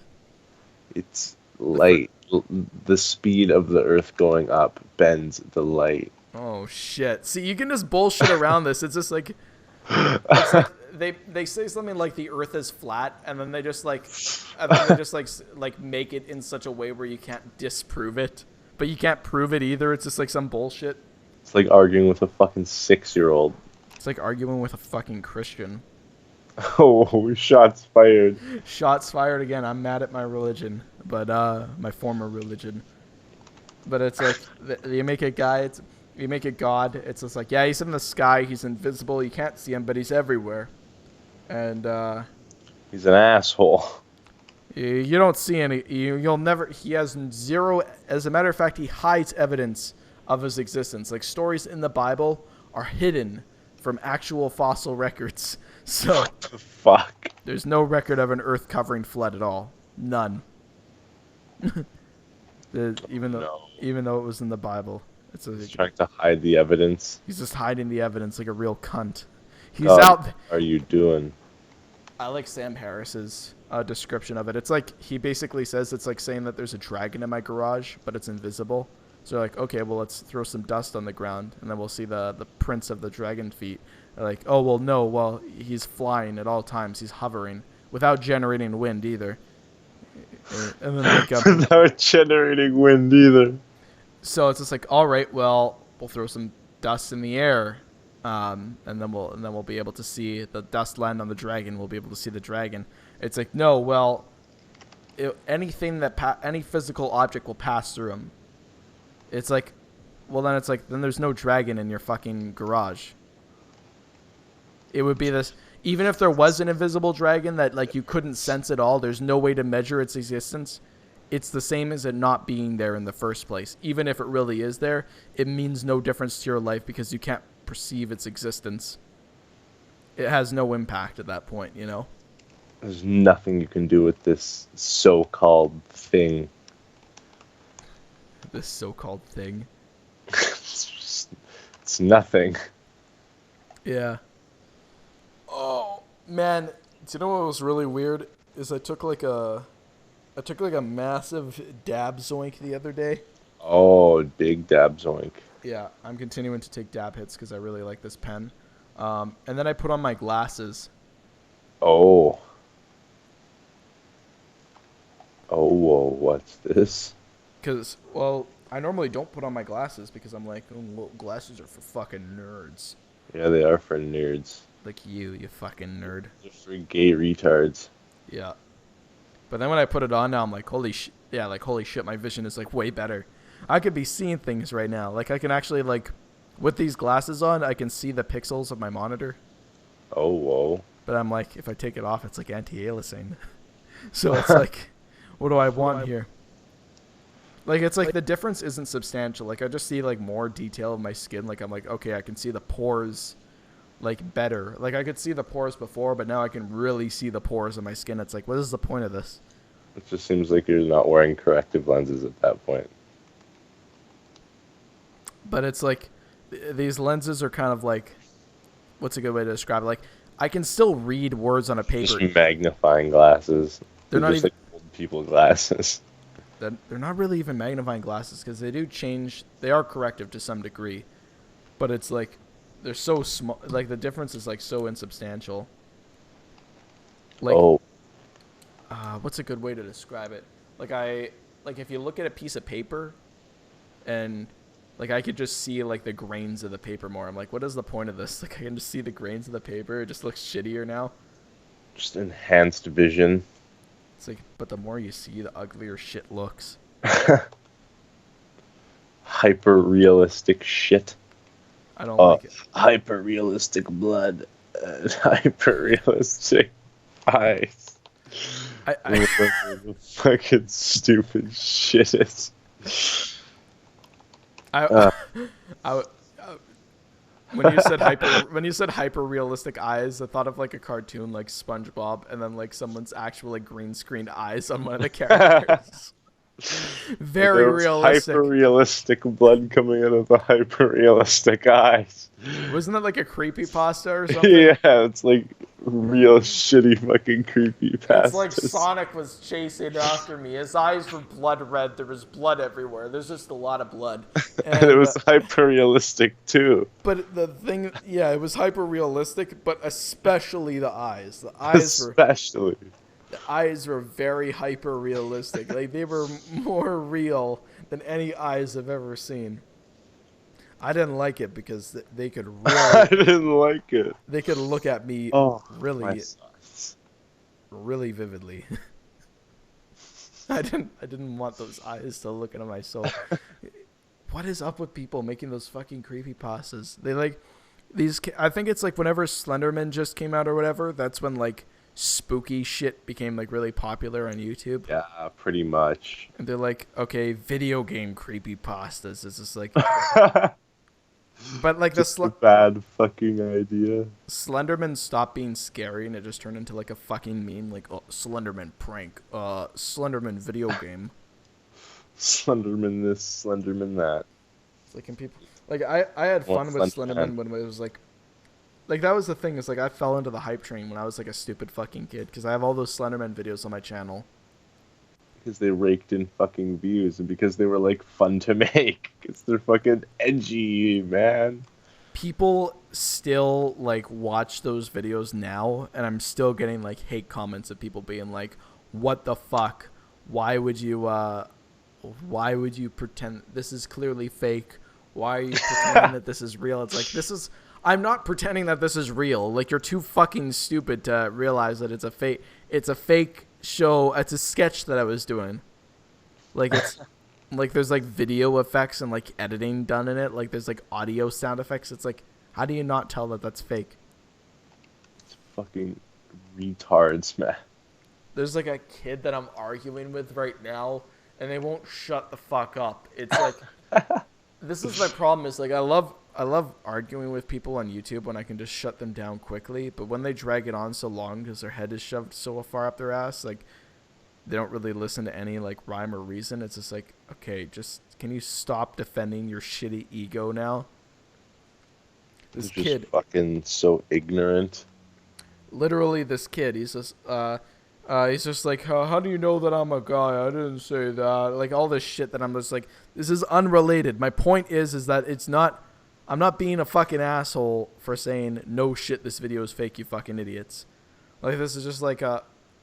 Speaker 3: It's light. The speed of the Earth going up bends the light.
Speaker 2: Oh, shit. See, you can just bullshit around this. It's just like... They say something like the Earth is flat, and then they just like make it in such a way where you can't disprove it, but you can't prove it either. It's just like some bullshit.
Speaker 3: It's like arguing with a fucking 6-year-old.
Speaker 2: It's like arguing with a fucking Christian.
Speaker 3: Oh, shots fired.
Speaker 2: Shots fired again. I'm mad at my religion, but my former religion. But it's like you make a guy. You make it God. It's just like, yeah, he's in the sky. He's invisible. You can't see him, but he's everywhere. And
Speaker 3: he's an asshole.
Speaker 2: You don't see any. You'll never. He has zero. As a matter of fact, he hides evidence of his existence. Like stories in the Bible are hidden from actual fossil records. So
Speaker 3: what the fuck?
Speaker 2: There's no record of an Earth-covering flood at all. None. Even though it was in the Bible.
Speaker 3: He's trying to hide the evidence.
Speaker 2: He's just hiding the evidence like a real cunt. He's
Speaker 3: out. What are you doing?
Speaker 2: I like Sam Harris's description of it. It's like he basically says it's like saying that there's a dragon in my garage, but it's invisible. So they're like, okay, well, let's throw some dust on the ground, and then we'll see the prints of the dragon feet. They're like, oh, well, no, well, he's flying at all times. He's hovering without generating wind either. And then like
Speaker 3: without generating wind either.
Speaker 2: So it's just like, all right, well, we'll throw some dust in the air, and then we'll be able to see the dust land on the dragon. We'll be able to see the dragon. It's like, no, well, anything that any physical object will pass through him. It's like, well, then there's no dragon in your fucking garage. It would be this. Even if there was an invisible dragon that like you couldn't sense at all, there's no way to measure its existence. It's the same as it not being there in the first place. Even if it really is there, it means no difference to your life because you can't perceive its existence. It has no impact at that point, you know?
Speaker 3: There's nothing you can do with this so-called thing.
Speaker 2: This so-called thing.
Speaker 3: It's nothing.
Speaker 2: Yeah. Oh, man. Do you know what was really weird? Is I took like a massive dab zoink the other day.
Speaker 3: Oh, big dab zoink.
Speaker 2: Yeah, I'm continuing to take dab hits because I really like this pen. And then I put on my glasses.
Speaker 3: Oh. Oh, whoa, what's this?
Speaker 2: Because, well, I normally don't put on my glasses because I'm like, oh, well, glasses are for fucking nerds.
Speaker 3: Yeah, they are for nerds.
Speaker 2: Like you fucking nerd.
Speaker 3: They're for gay retards.
Speaker 2: Yeah. But then when I put it on now, I'm like, holy shit, my vision is like way better. I could be seeing things right now. Like I can actually like, with these glasses on, I can see the pixels of my monitor.
Speaker 3: Oh, whoa.
Speaker 2: But I'm like, if I take it off, it's like anti-aliasing. So it's like, what do I want here? Like it's like the difference isn't substantial. Like I just see like more detail of my skin. Like I'm like, okay, I can see the pores like better. Like I could see the pores before, but now I can really see the pores in my skin. It's like, what is the point of this?
Speaker 3: It just seems like you're not wearing corrective lenses at that point.
Speaker 2: But it's like, these lenses are kind of like, what's a good way to describe it? Like, I can still read words on a paper.
Speaker 3: Just magnifying glasses.
Speaker 2: They're not
Speaker 3: just
Speaker 2: even
Speaker 3: like old people glasses.
Speaker 2: They're not really even magnifying glasses because they do change. They are corrective to some degree, but it's like they're so small. Like the difference is like so insubstantial. Like,
Speaker 3: oh.
Speaker 2: What's a good way to describe it? Like if you look at a piece of paper, and like I could just see like the grains of the paper more. I'm like, what is the point of this? Like I can just see the grains of the paper. It just looks shittier now.
Speaker 3: Just enhanced vision.
Speaker 2: It's like, but the more you see, the uglier shit looks.
Speaker 3: Hyper realistic shit.
Speaker 2: I don't like it.
Speaker 3: Hyper realistic blood. Hyper realistic eyes. Whatever the fucking stupid shit is.
Speaker 2: When you said hyper realistic eyes, I thought of like a cartoon like SpongeBob, and then like someone's actual like green screened eyes on one of the characters. Very realistic.
Speaker 3: Hyper realistic blood coming out of the hyper realistic eyes.
Speaker 2: Wasn't that like a creepypasta or something?
Speaker 3: Yeah, it's like real shitty fucking creepypasta.
Speaker 2: It's like Sonic was chasing after me. His eyes were blood red. There was blood everywhere. There's just a lot of blood.
Speaker 3: And it was hyper realistic too.
Speaker 2: But the thing, yeah, it was hyper realistic, but especially the eyes. The eyes were very hyper realistic. Like they were more real than any eyes I've ever seen. I didn't like it because they could really.
Speaker 3: I didn't like it.
Speaker 2: They could look at me really vividly. I didn't want those eyes to look into my soul. What is up with people making those fucking creepypastas? They like these. I think it's like whenever Slenderman just came out or whatever. That's when like spooky shit became like really popular on YouTube.
Speaker 3: Yeah, pretty much.
Speaker 2: And they're like, okay, video game creepypastas. It's just like. But like
Speaker 3: just a bad fucking idea.
Speaker 2: Slenderman stopped being scary and it just turned into like a fucking meme, like Slenderman prank, Slenderman video game.
Speaker 3: Slenderman this, Slenderman that.
Speaker 2: It's like, and people like I had fun with Slenderman when it was like that was the thing, is like I fell into the hype train when I was like a stupid fucking kid because I have all those Slenderman videos on my channel.
Speaker 3: because they raked in fucking views and because they were like fun to make. Because they're fucking edgy, man.
Speaker 2: People still like watch those videos now, and I'm still getting like hate comments of people being like, "What the fuck? Why would you pretend this is clearly fake? Why are you pretending that this is real?" It's like, I'm not pretending that this is real. Like, you're too fucking stupid to realize that it's a fake. It's a fake show. It's a sketch that I was doing. Like, it's like there's like video effects and like editing done in it. Like, there's like audio sound effects. It's like, how do you not tell that that's fake?
Speaker 3: It's fucking retards, man.
Speaker 2: There's like a kid that I'm arguing with right now, and they won't shut the fuck up. It's like, this is my problem. Is like, I love arguing with people on YouTube when I can just shut them down quickly. But when they drag it on so long because their head is shoved so far up their ass, like, they don't really listen to any like rhyme or reason. It's just like, okay, just can you stop defending your shitty ego now? This
Speaker 3: They're
Speaker 2: kid,
Speaker 3: just fucking so ignorant.
Speaker 2: literally, this kid, he's just like, how do you know that I'm a guy? I didn't say that. Like, all this shit that I'm just like, this is unrelated. My point is that it's not. I'm not being a fucking asshole for saying, no shit, this video is fake, you fucking idiots. Like, this is just like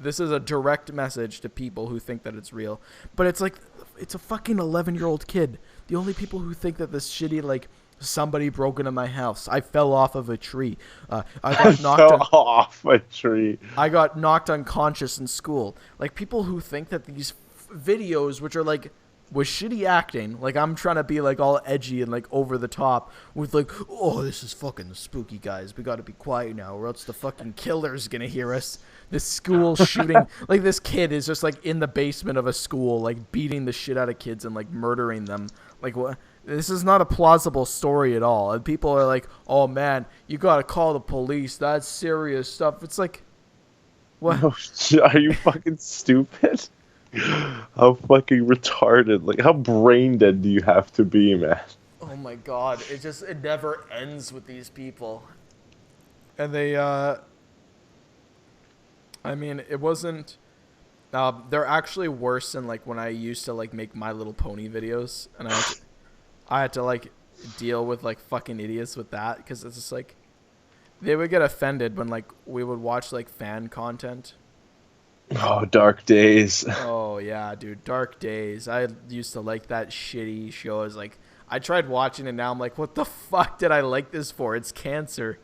Speaker 2: this is a direct message to people who think that it's real. But it's like, it's a fucking 11-year-old kid. The only people who think that this shitty, like, somebody broke into my house, I fell off of a tree, I
Speaker 3: off a tree.
Speaker 2: I got knocked unconscious in school. Like, people who think that these videos, which are like, with shitty acting, like, I'm trying to be like all edgy and like over the top with like, oh, this is fucking spooky, guys, we gotta be quiet now or else the fucking killer's gonna hear us. This school shooting, like, this kid is just like in the basement of a school, like beating the shit out of kids and like murdering them. Like, what? This is not a plausible story at all. And people are like, oh man, you gotta call the police, that's serious stuff. It's like, what?
Speaker 3: No, are you fucking stupid? How fucking retarded, like, how brain dead do you have to be, man?
Speaker 2: Oh my god, it never ends with these people. And they, I mean, it wasn't, they're actually worse than, like, when I used to, like, make My Little Pony videos, and I had to, like, deal with, like, fucking idiots with that, because it's just, like, they would get offended when, like, we would watch, like, fan content.
Speaker 3: Oh, Dark Days.
Speaker 2: Oh, yeah, dude, Dark Days. I used to like that shitty show. I was like, I tried watching it, now I'm like, what the fuck did I like this for? It's cancer.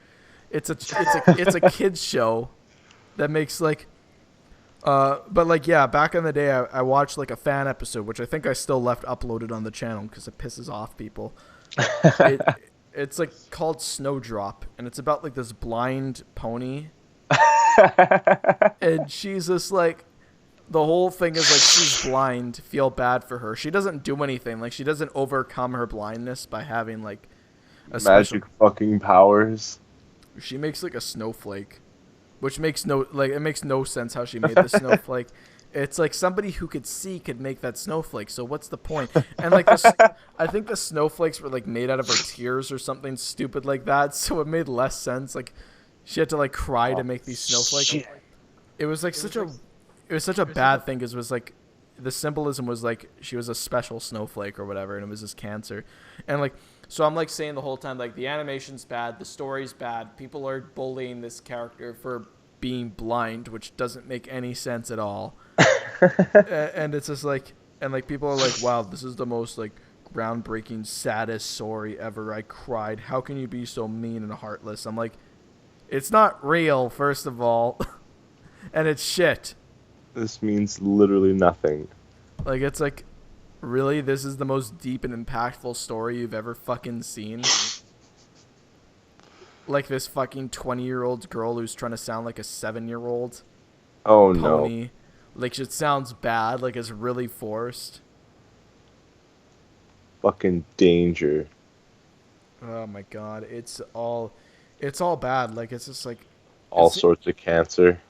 Speaker 2: It's a kid's show that makes, like, but, like, yeah, back in the day, I watched, like, a fan episode, which I think I still left uploaded on the channel because it pisses off people. It's, like, called Snowdrop, and it's about, like, this blind pony. And she's just like, the whole thing is like, she's blind, feel bad for her. She doesn't do anything. Like, she doesn't overcome her blindness by having like a
Speaker 3: magic fucking powers.
Speaker 2: She makes like a snowflake, which makes it makes no sense how she made the snowflake. It's like somebody who could see could make that snowflake. So what's the point? And like I think the snowflakes were like made out of her tears or something stupid like that. So it made less sense. Like, she had to like cry to make these snowflakes.
Speaker 3: Shit.
Speaker 2: It was like such a bad thing, because it was like, the symbolism was like she was a special snowflake or whatever, and it was just cancer. And like, so I'm like saying the whole time, like, the animation's bad, the story's bad, people are bullying this character for being blind, which doesn't make any sense at all. And it's just like, and like, people are like, wow, this is the most like groundbreaking, saddest story ever, I cried, how can you be so mean and heartless? I'm like, it's not real, first of all. And it's shit.
Speaker 3: This means literally nothing.
Speaker 2: Like, it's like, really? This is the most deep and impactful story you've ever fucking seen? Like, this fucking 20-year-old girl who's trying to sound like a 7-year-old
Speaker 3: Oh
Speaker 2: pony.
Speaker 3: no.
Speaker 2: Like, it sounds bad. Like, it's really forced.
Speaker 3: Fucking danger.
Speaker 2: Oh my god. It's all bad. Like, it's just like,
Speaker 3: All sorts of cancer.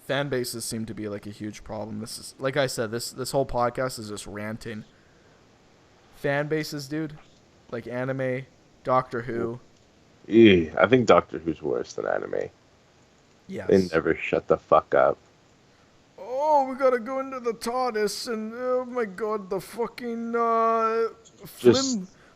Speaker 2: fan bases seem to be like a huge problem. This is, like I said, this whole podcast is just ranting. Fan bases, dude, like anime, Doctor Who.
Speaker 3: I think Doctor Who's worse than anime.
Speaker 2: Yes.
Speaker 3: They never shut the fuck up.
Speaker 2: Oh, oh, we gotta go into the TARDIS, and oh my god, the fucking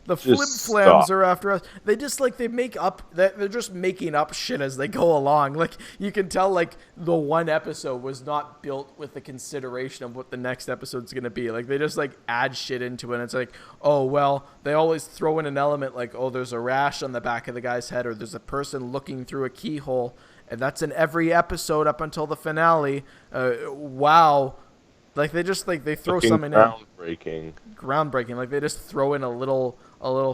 Speaker 2: the flim flams are after us. They just they make up that they're just making up shit as they go along. Like you can tell, like the one episode was not built with the consideration of what the next episode's gonna be. Like they just add shit into it. And it's like, oh well, they always throw in an element like, oh, there's a rash on the back of the guy's head, or there's a person looking through a keyhole, and that's in every episode up until the finale. Wow. Like they just they throw something in. Groundbreaking. Like they just throw in a little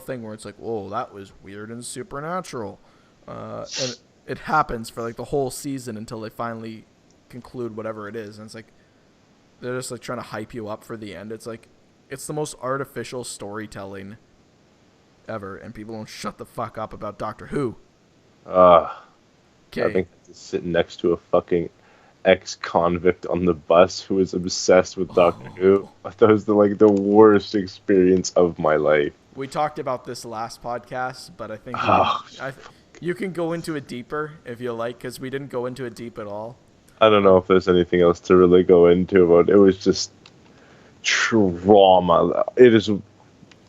Speaker 2: thing where it's like, whoa, that was weird and supernatural. And it happens for the whole season until they finally conclude whatever it is. And it's like they're just trying to hype you up for the end. It's like it's the most artificial storytelling ever, and people don't shut the fuck up about Doctor Who.
Speaker 3: I think sitting next to a fucking ex-convict on the bus who was obsessed with Doctor Who. That was the worst experience of my life.
Speaker 2: We talked about this last podcast, but I think you can go into it deeper if you like, because we didn't go into it deep at all.
Speaker 3: I don't know if there's anything else to really go into about it. It was just trauma. It is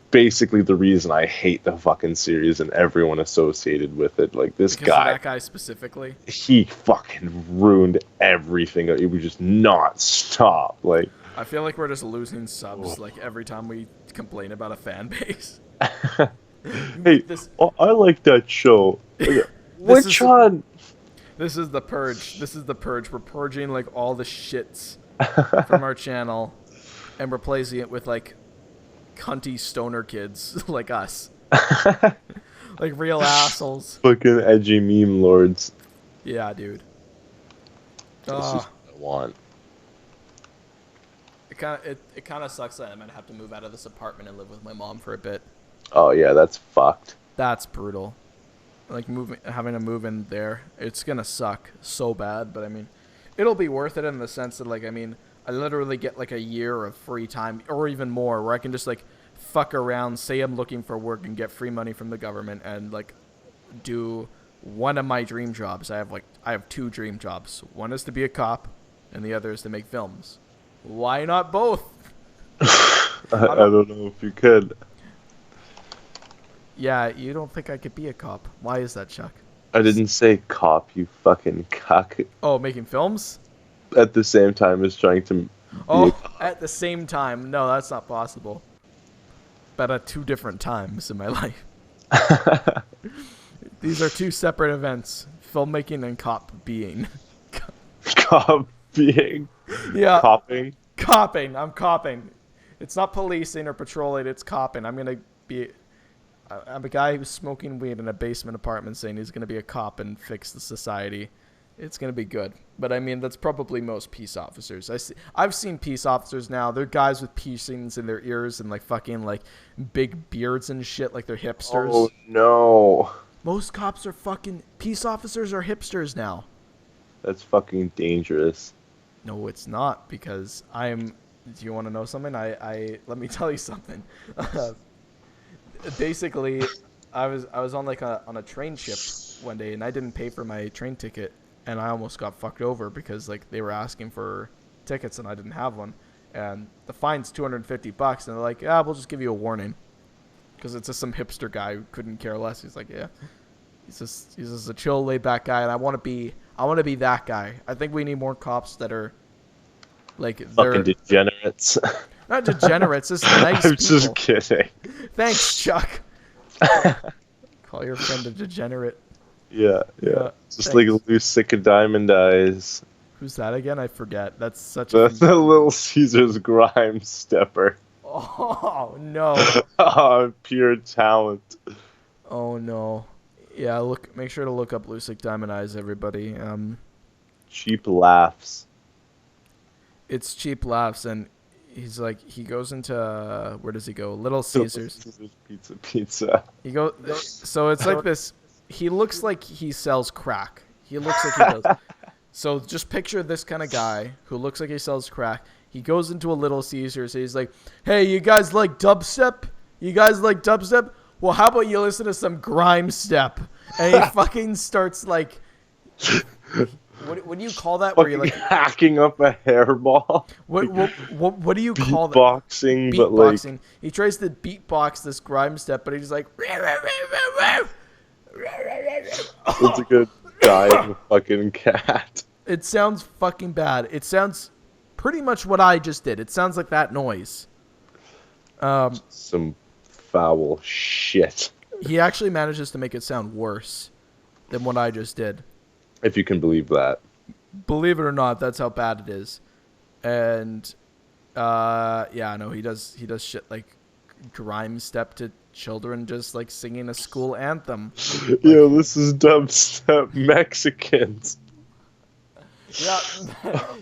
Speaker 3: basically the reason I hate the fucking series and everyone associated with it. Because
Speaker 2: that guy specifically,
Speaker 3: he fucking ruined everything. It would just not stop.
Speaker 2: I feel like we're just losing subs every time we complain about a fan base.
Speaker 3: Hey, I like that show. Which one?
Speaker 2: This is the purge. We're purging all the shits from our channel and replacing it with cunty stoner kids like us. Real assholes.
Speaker 3: Fucking edgy meme lords.
Speaker 2: Yeah, dude.
Speaker 3: This is what I want.
Speaker 2: It kind of sucks that I'm gonna have to move out of this apartment and live with my mom for a bit.
Speaker 3: Oh yeah, that's fucked.
Speaker 2: That's brutal. Having to move in there, it's gonna suck so bad. But I mean, it'll be worth it in the sense that I literally get a year of free time, or even more, where I can just fuck around, say I'm looking for work, and get free money from the government, and do one of my dream jobs. I have two dream jobs. One is to be a cop, and the other is to make films. Why not both?
Speaker 3: I don't know if you could.
Speaker 2: Yeah, you don't think I could be a cop? Why is that, Chuck?
Speaker 3: I didn't say cop, you fucking cuck.
Speaker 2: Oh, making films?
Speaker 3: At the same time as trying to be a cop.
Speaker 2: At the same time. No, that's not possible. But at two different times in my life. These are two separate events. Filmmaking and cop being.
Speaker 3: Cop being?
Speaker 2: Yeah.
Speaker 3: Copping?
Speaker 2: Copping. I'm copping. It's not policing or patrolling, it's copping. I'm a guy who's smoking weed in a basement apartment saying he's going to be a cop and fix the society. It's going to be good. But I mean, that's probably most peace officers. I've seen peace officers now. They're guys with piercings in their ears and fucking big beards and shit, like they're hipsters.
Speaker 3: Oh no.
Speaker 2: Most cops are peace officers are hipsters now.
Speaker 3: That's fucking dangerous.
Speaker 2: No, it's not, because do you want to know something? Let me tell you something. Basically, I was on on a train shift one day, and I didn't pay for my train ticket, and I almost got fucked over because they were asking for tickets and I didn't have one, and the fine's $250, and they're like, yeah, we'll just give you a warning, because it's just some hipster guy who couldn't care less. He's like, yeah, he's just a chill, laid back guy, and I want to be that guy. I think we need more cops that are
Speaker 3: fucking degenerates.
Speaker 2: Not degenerates, just nice
Speaker 3: I'm
Speaker 2: people.
Speaker 3: just kidding.
Speaker 2: Thanks, Chuck. Call your friend a degenerate.
Speaker 3: Yeah. Just
Speaker 2: thanks.
Speaker 3: Loose, sick of diamond eyes.
Speaker 2: Who's that again? I forget. That's such
Speaker 3: the Little Caesar's grime stepper.
Speaker 2: Oh, no.
Speaker 3: Oh, pure talent.
Speaker 2: Oh, no. Yeah, make sure to look up Loose Sick Diamond Eyes, everybody.
Speaker 3: Cheap laughs.
Speaker 2: It's cheap laughs, and he goes into, where does he go? Little Caesars.
Speaker 3: Pizza.
Speaker 2: So it's this, he looks like he sells crack. He looks like he does. So just picture this kind of guy who looks like he sells crack. He goes into a Little Caesars, and he's like, hey, you guys like dubstep? Well, how about you listen to some grime step? And he fucking starts what do you call that? Where you
Speaker 3: Fucking
Speaker 2: like
Speaker 3: hacking up a hairball.
Speaker 2: what do you call that?
Speaker 3: Beatboxing, but like
Speaker 2: Beatboxing. He tries to beatbox this grime step, but he's like.
Speaker 3: it's like a dying fucking cat.
Speaker 2: It sounds fucking bad. It sounds pretty much what I just did. It sounds like that noise.
Speaker 3: Some foul shit.
Speaker 2: He actually manages to make it sound worse than what I just did.
Speaker 3: If you can believe that.
Speaker 2: Believe it or not, that's how bad it is. And yeah, no, he does shit like grime step to children just like singing a school anthem.
Speaker 3: Yo, this is dubstep Mexicans.
Speaker 2: Yeah,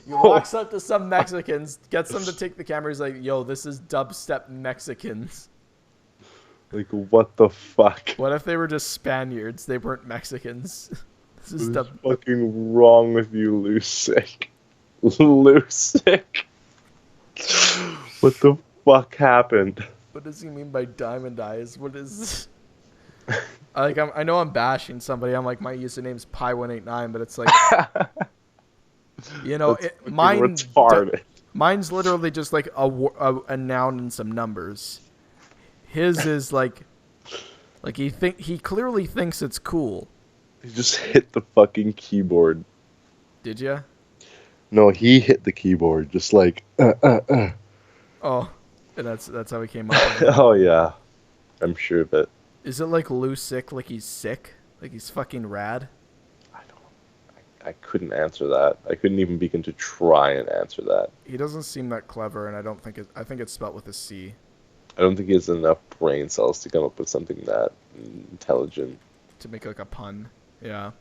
Speaker 2: he walks up to some Mexicans, gets them to take the camera. He's like, "Yo, this is dubstep Mexicans."
Speaker 3: Like, what the fuck?
Speaker 2: What if they were just Spaniards? They weren't Mexicans. This is
Speaker 3: What's fucking wrong with you, Lusick? Lusick? What the fuck happened?
Speaker 2: What does he mean by diamond eyes? What is? I know I'm bashing somebody. I'm like, my username's Pi189, but it's like, you know, mine's literally just like a noun and some numbers. His is like he clearly thinks it's cool.
Speaker 3: He just hit the fucking keyboard.
Speaker 2: Did ya?
Speaker 3: No, he hit the keyboard, just like.
Speaker 2: Oh, and that's how he came up with it.
Speaker 3: Oh yeah, I'm sure of it.
Speaker 2: Is it like Lou sick? Like he's sick? Like he's fucking rad?
Speaker 3: I couldn't answer that. I couldn't even begin to try and answer that.
Speaker 2: He doesn't seem that clever, and I think it's spelt with a C.
Speaker 3: I don't think he has enough brain cells to come up with something that intelligent.
Speaker 2: To make like a pun. Yeah.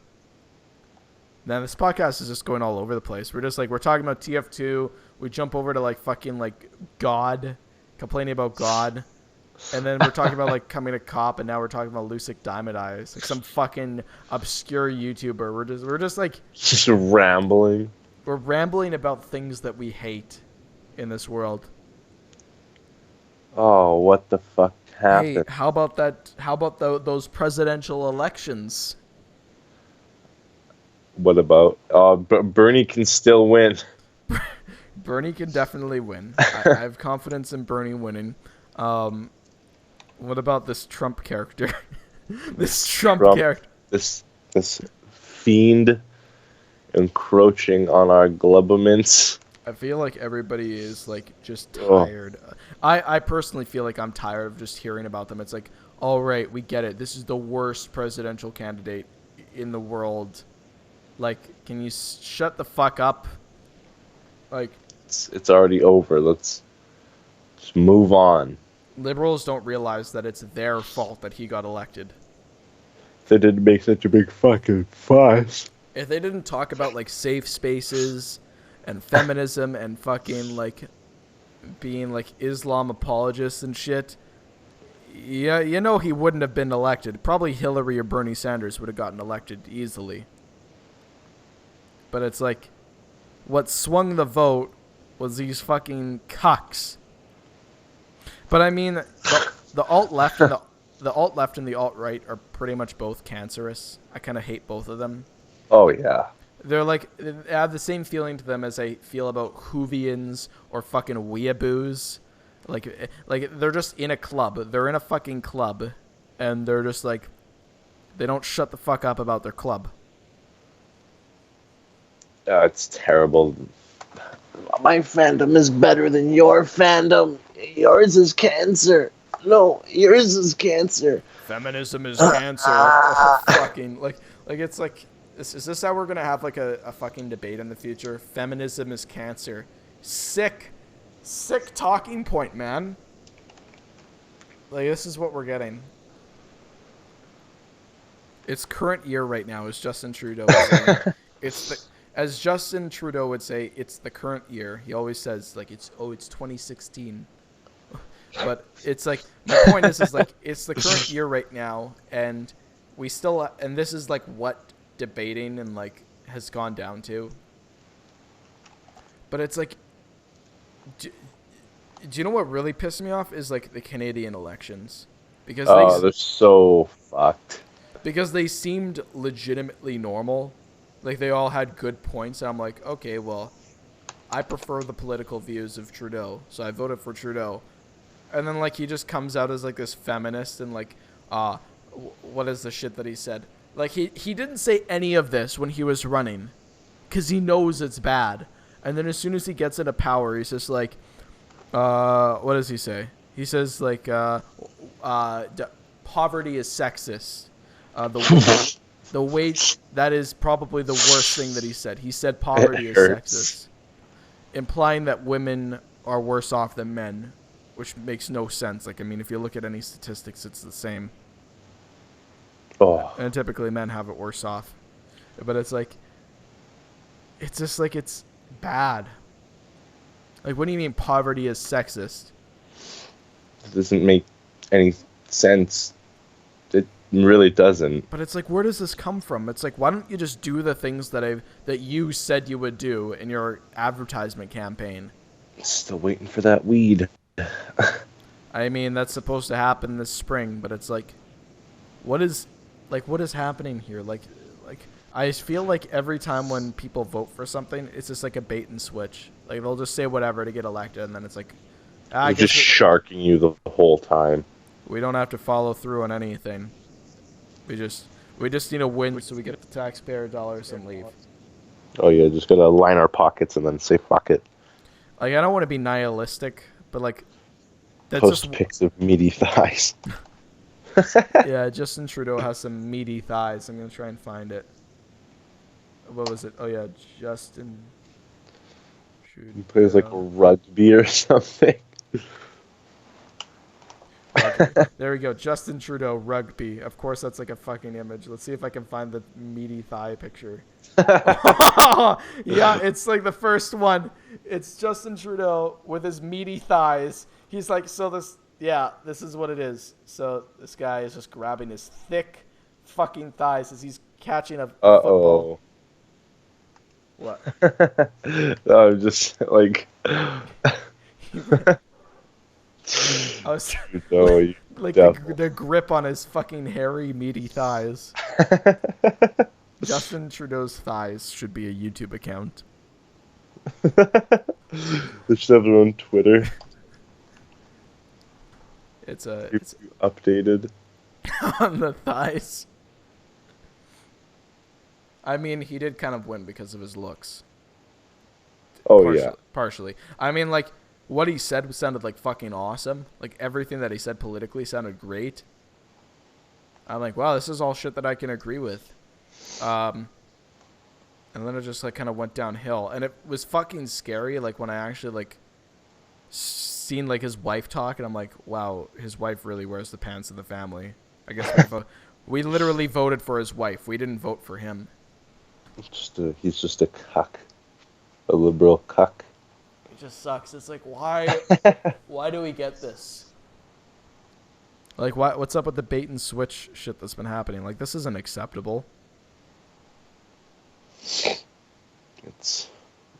Speaker 2: Now this podcast is just going all over the place. We're talking about TF2. We jump over to like fucking like God, complaining about God. And then we're talking about like coming a cop, and now we're talking about Lusick Diamond Eyes, like some fucking obscure YouTuber. We're just like
Speaker 3: just rambling.
Speaker 2: We're rambling about things that we hate in this world.
Speaker 3: Oh, what the fuck happened?
Speaker 2: Hey, how about that? How about those presidential elections?
Speaker 3: What about? Bernie can still win.
Speaker 2: Bernie can definitely win. I have confidence in Bernie winning. What about this Trump character? This Trump character.
Speaker 3: This fiend encroaching on our globaments.
Speaker 2: I feel like everybody is like just tired. I personally feel like I'm tired of just hearing about them. It's like, all right, we get it. This is the worst presidential candidate in the world. Like, can you shut the fuck up? Like,
Speaker 3: it's already over. Let's just move on.
Speaker 2: Liberals don't realize that it's their fault that he got elected.
Speaker 3: They didn't make such a big fucking fuss.
Speaker 2: If they didn't talk about like safe spaces and feminism and fucking like being like Islam apologists and shit, yeah, you know he wouldn't have been elected. Probably Hillary or Bernie Sanders would have gotten elected easily. But it's like, what swung the vote was these fucking cucks. But I mean, the alt left and the alt left and the alt right are pretty much both cancerous. I kind of hate both of them.
Speaker 3: Oh yeah.
Speaker 2: They're like, they have the same feeling to them as I feel about Whovians or fucking weeaboos. Like they're just in a club. They're in a fucking club, and they're just like, they don't shut the fuck up about their club.
Speaker 3: It's terrible. My fandom is better than your fandom. Yours is cancer. No, yours is cancer.
Speaker 2: Feminism is cancer. Oh, fucking like it's like, is this how we're gonna have like a fucking debate in the future? Feminism is cancer. Sick talking point, man. Like, this is what we're getting. It's current year right now, as Justin Trudeau is saying. As Justin Trudeau would say, it's the current year. He always says, like, it's 2016. But it's like, my point is like, it's the current year right now, and we still, and this is like what debating and like has gone down to. But it's like, do you know what really pissed me off is like the Canadian elections, because
Speaker 3: they're so fucked.
Speaker 2: Because they seemed legitimately normal. Like, they all had good points. And I'm like, okay, well, I prefer the political views of Trudeau, so I voted for Trudeau. And then, like, he just comes out as, like, this feminist and, like, what is the shit that he said? Like, he didn't say any of this when he was running because he knows it's bad. And then as soon as he gets into power, he's just like, what does he say? He says, like, poverty is sexist. The wage, that is probably the worst thing that he said. He said poverty is sexist, implying that women are worse off than men, which makes no sense. Like, I mean, if you look at any statistics, it's the same.
Speaker 3: Oh.
Speaker 2: And typically men have it worse off. But it's like, it's just like, it's bad. Like, what do you mean poverty is sexist?
Speaker 3: It doesn't make any sense. It really doesn't.
Speaker 2: But it's like, where does this come from? It's like, why don't you just do the things that you said you would do in your advertisement campaign?
Speaker 3: Still waiting for that weed.
Speaker 2: I mean, that's supposed to happen this spring, but it's like, what is happening here? Like, I feel like every time when people vote for something, it's just like a bait and switch. Like, they'll just say whatever to get elected, and then it's like,
Speaker 3: They're just sharking you the whole time.
Speaker 2: We don't have to follow through on anything. We just need a win so we get the taxpayer dollars and leave.
Speaker 3: Oh yeah, just gotta line our pockets and then say fuck it.
Speaker 2: Like, I don't want to be nihilistic, but like, that's
Speaker 3: Post
Speaker 2: just
Speaker 3: pics of meaty thighs.
Speaker 2: Yeah, Justin Trudeau has some meaty thighs. I'm gonna try and find it. What was it? Oh yeah, Justin Trudeau.
Speaker 3: He plays like rugby or something.
Speaker 2: There we go. Justin Trudeau, rugby. Of course, that's like a fucking image. Let's see if I can find the meaty thigh picture. Yeah, it's like the first one. It's Justin Trudeau with his meaty thighs. He's like, so this, yeah, this is what it is. So this guy is just grabbing his thick fucking thighs as he's catching a football. What?
Speaker 3: I'm just like...
Speaker 2: I was
Speaker 3: Trudeau,
Speaker 2: like the grip on his fucking hairy, meaty thighs. Justin Trudeau's thighs should be a YouTube account.
Speaker 3: They should have their own Twitter.
Speaker 2: It's
Speaker 3: updated
Speaker 2: on the thighs. I mean, he did kind of win because of his looks.
Speaker 3: Oh, yeah.
Speaker 2: Partially. I mean, like, what he said sounded like fucking awesome. Like, everything that he said politically sounded great. I'm like, wow, this is all shit that I can agree with. And then it just, like, kind of went downhill. And it was fucking scary, like, when I actually, like, seen, like, his wife talk. And I'm like, wow, his wife really wears the pants of the family. I guess we literally voted for his wife. We didn't vote for him.
Speaker 3: He's just a cuck. A liberal cuck.
Speaker 2: It just sucks. It's like, why do we get this? Like, what's up with the bait and switch shit that's been happening? Like, this isn't acceptable.
Speaker 3: It's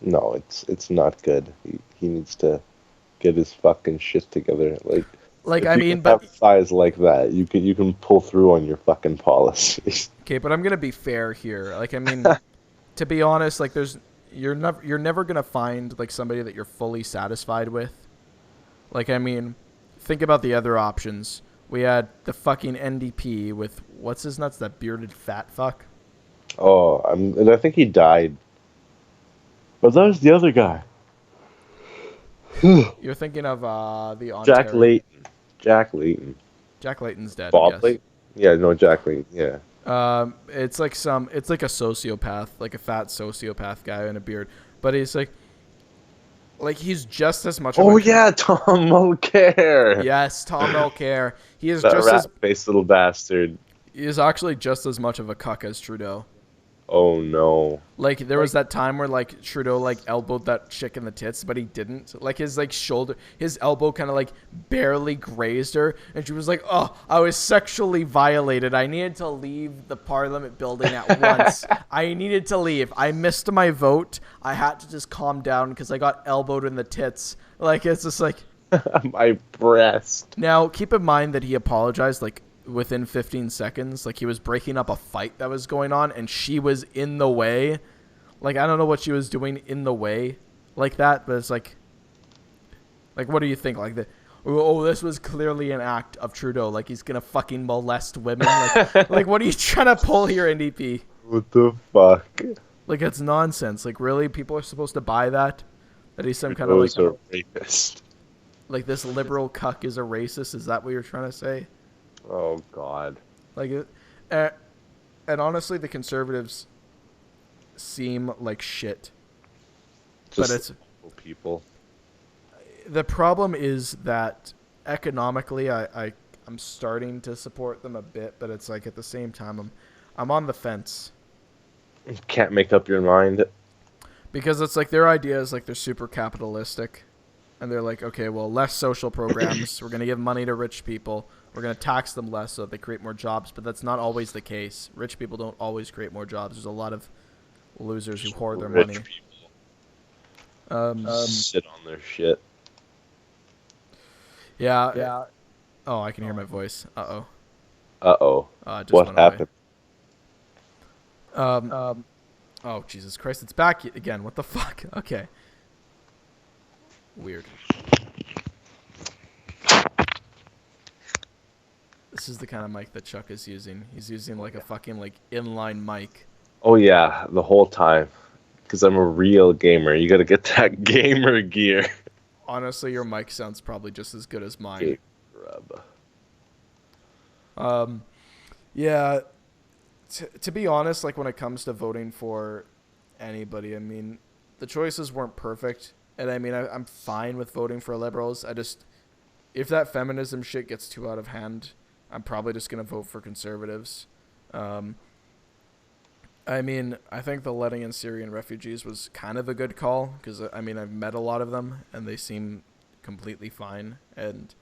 Speaker 3: not good. He needs to get his fucking shit together. Like
Speaker 2: I mean, but
Speaker 3: have thighs like that, you can pull through on your fucking policies.
Speaker 2: Okay, but I'm gonna be fair here. Like, I mean, to be honest, like, you're never gonna find like somebody that you're fully satisfied with. Like, I mean, think about the other options. We had the fucking NDP with what's his nuts, that bearded fat fuck.
Speaker 3: Oh, and I think he died. But that was the other guy.
Speaker 2: You're thinking of the Ontario.
Speaker 3: Jack Layton.
Speaker 2: Jack Layton's dead.
Speaker 3: Bob Layton? Yeah, no, Jack Layton. Yeah.
Speaker 2: It's like a sociopath, like a fat sociopath guy in a beard, but he's like he's just as much.
Speaker 3: Oh yeah, Tom Mulcair.
Speaker 2: Yes, Tom Mulcair. He is
Speaker 3: that
Speaker 2: just
Speaker 3: rat-faced little bastard.
Speaker 2: He is actually just as much of a cuck as Trudeau.
Speaker 3: Oh no!
Speaker 2: Like, there was that time where like Trudeau like elbowed that chick in the tits, but he didn't. Like, his like shoulder, his elbow kind of like barely grazed her, and she was like, "Oh, I was sexually violated. I needed to leave the Parliament building at once. I needed to leave. I missed my vote. I had to just calm down because I got elbowed in the tits." Like, it's just like
Speaker 3: my breast.
Speaker 2: Now, keep in mind that he apologized like within 15 seconds. Like, he was breaking up a fight that was going on, and she was in the way. Like, I don't know what she was doing in the way like that, but it's like, what do you think? Like, this was clearly an act of Trudeau. Like, he's gonna fucking molest women. Like, what are you trying to pull here, NDP?
Speaker 3: What the fuck?
Speaker 2: Like, it's nonsense. Like, really? People are supposed to buy that? That he's some kind of, like,
Speaker 3: a rapist.
Speaker 2: Like, this liberal cuck is a racist? Is that what you're trying to say?
Speaker 3: Oh, God.
Speaker 2: Like, and honestly, the conservatives seem like shit.
Speaker 3: Just
Speaker 2: but it's
Speaker 3: people.
Speaker 2: The problem is that economically, I'm starting to support them a bit, but it's like at the same time, I'm on the fence.
Speaker 3: Can't make up your mind.
Speaker 2: Because it's like their idea is like they're super capitalistic. And they're like, okay, well, less social programs. We're going to give money to rich people. We're going to tax them less so that they create more jobs. But that's not always the case. Rich people don't always create more jobs. There's a lot of losers who hoard their money.
Speaker 3: Sit on their shit.
Speaker 2: Yeah. Oh, I can hear my voice. Uh-oh.
Speaker 3: Uh-oh.
Speaker 2: It just
Speaker 3: What
Speaker 2: went
Speaker 3: happened?
Speaker 2: away. Oh, Jesus Christ. It's back again. What the fuck? Okay. Weird. This is the kind of mic that Chuck is using. He's using like a fucking like inline mic.
Speaker 3: Oh, yeah. The whole time. Because I'm a real gamer. You got to get that gamer gear.
Speaker 2: Honestly, your mic sounds probably just as good as mine.
Speaker 3: Rub.
Speaker 2: Yeah. To be honest, like when it comes to voting for anybody, I mean, the choices weren't perfect. And I mean, I'm fine with voting for liberals. If that feminism shit gets too out of hand, I'm probably just going to vote for conservatives. I mean, I think the letting in Syrian refugees was kind of a good call because, I mean, I've met a lot of them and they seem completely fine. And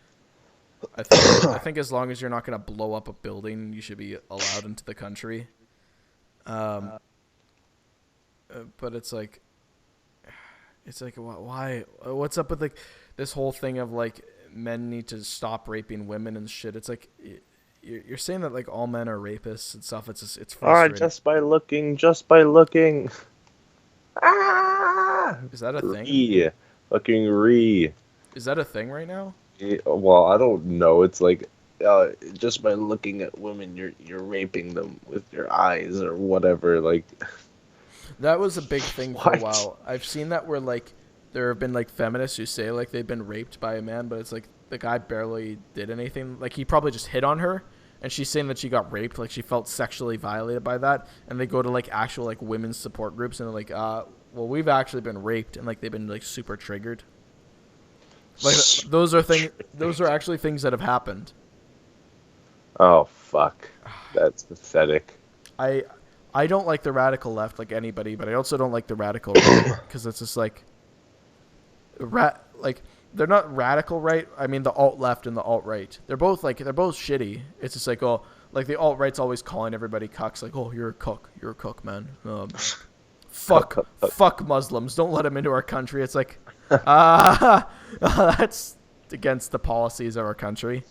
Speaker 2: I think as long as you're not going to blow up a building, you should be allowed into the country. But it's like why? What's up with like this whole thing of like men need to stop raping women and shit? It's like you're saying that like all men are rapists and stuff. It's frustrating.
Speaker 3: Just by looking. Ah!
Speaker 2: Is that a thing?
Speaker 3: Fucking re.
Speaker 2: Is that a thing right now?
Speaker 3: Well, I don't know. It's like just by looking at women, you're raping them with your eyes or whatever. Like
Speaker 2: that was a big thing for a while. I've seen that where like there have been like feminists who say like they've been raped by a man, but it's like the guy barely did anything. Like he probably just hit on her, and she's saying that she got raped, like she felt sexually violated by that. And they go to like actual like women's support groups, and they're like, well, we've actually been raped, and like they've been like super triggered. Like those are actually things that have happened.
Speaker 3: Oh fuck, that's pathetic.
Speaker 2: I don't like the radical left like anybody, but I also don't like the radical right because it's just like they're not radical right. I mean the alt left and the alt right. They're both shitty. It's just like, oh, like the alt right's always calling everybody cucks, like, oh, you're a cook, man. Fuck Muslims. Don't let them into our country. It's like that's against the policies of our country.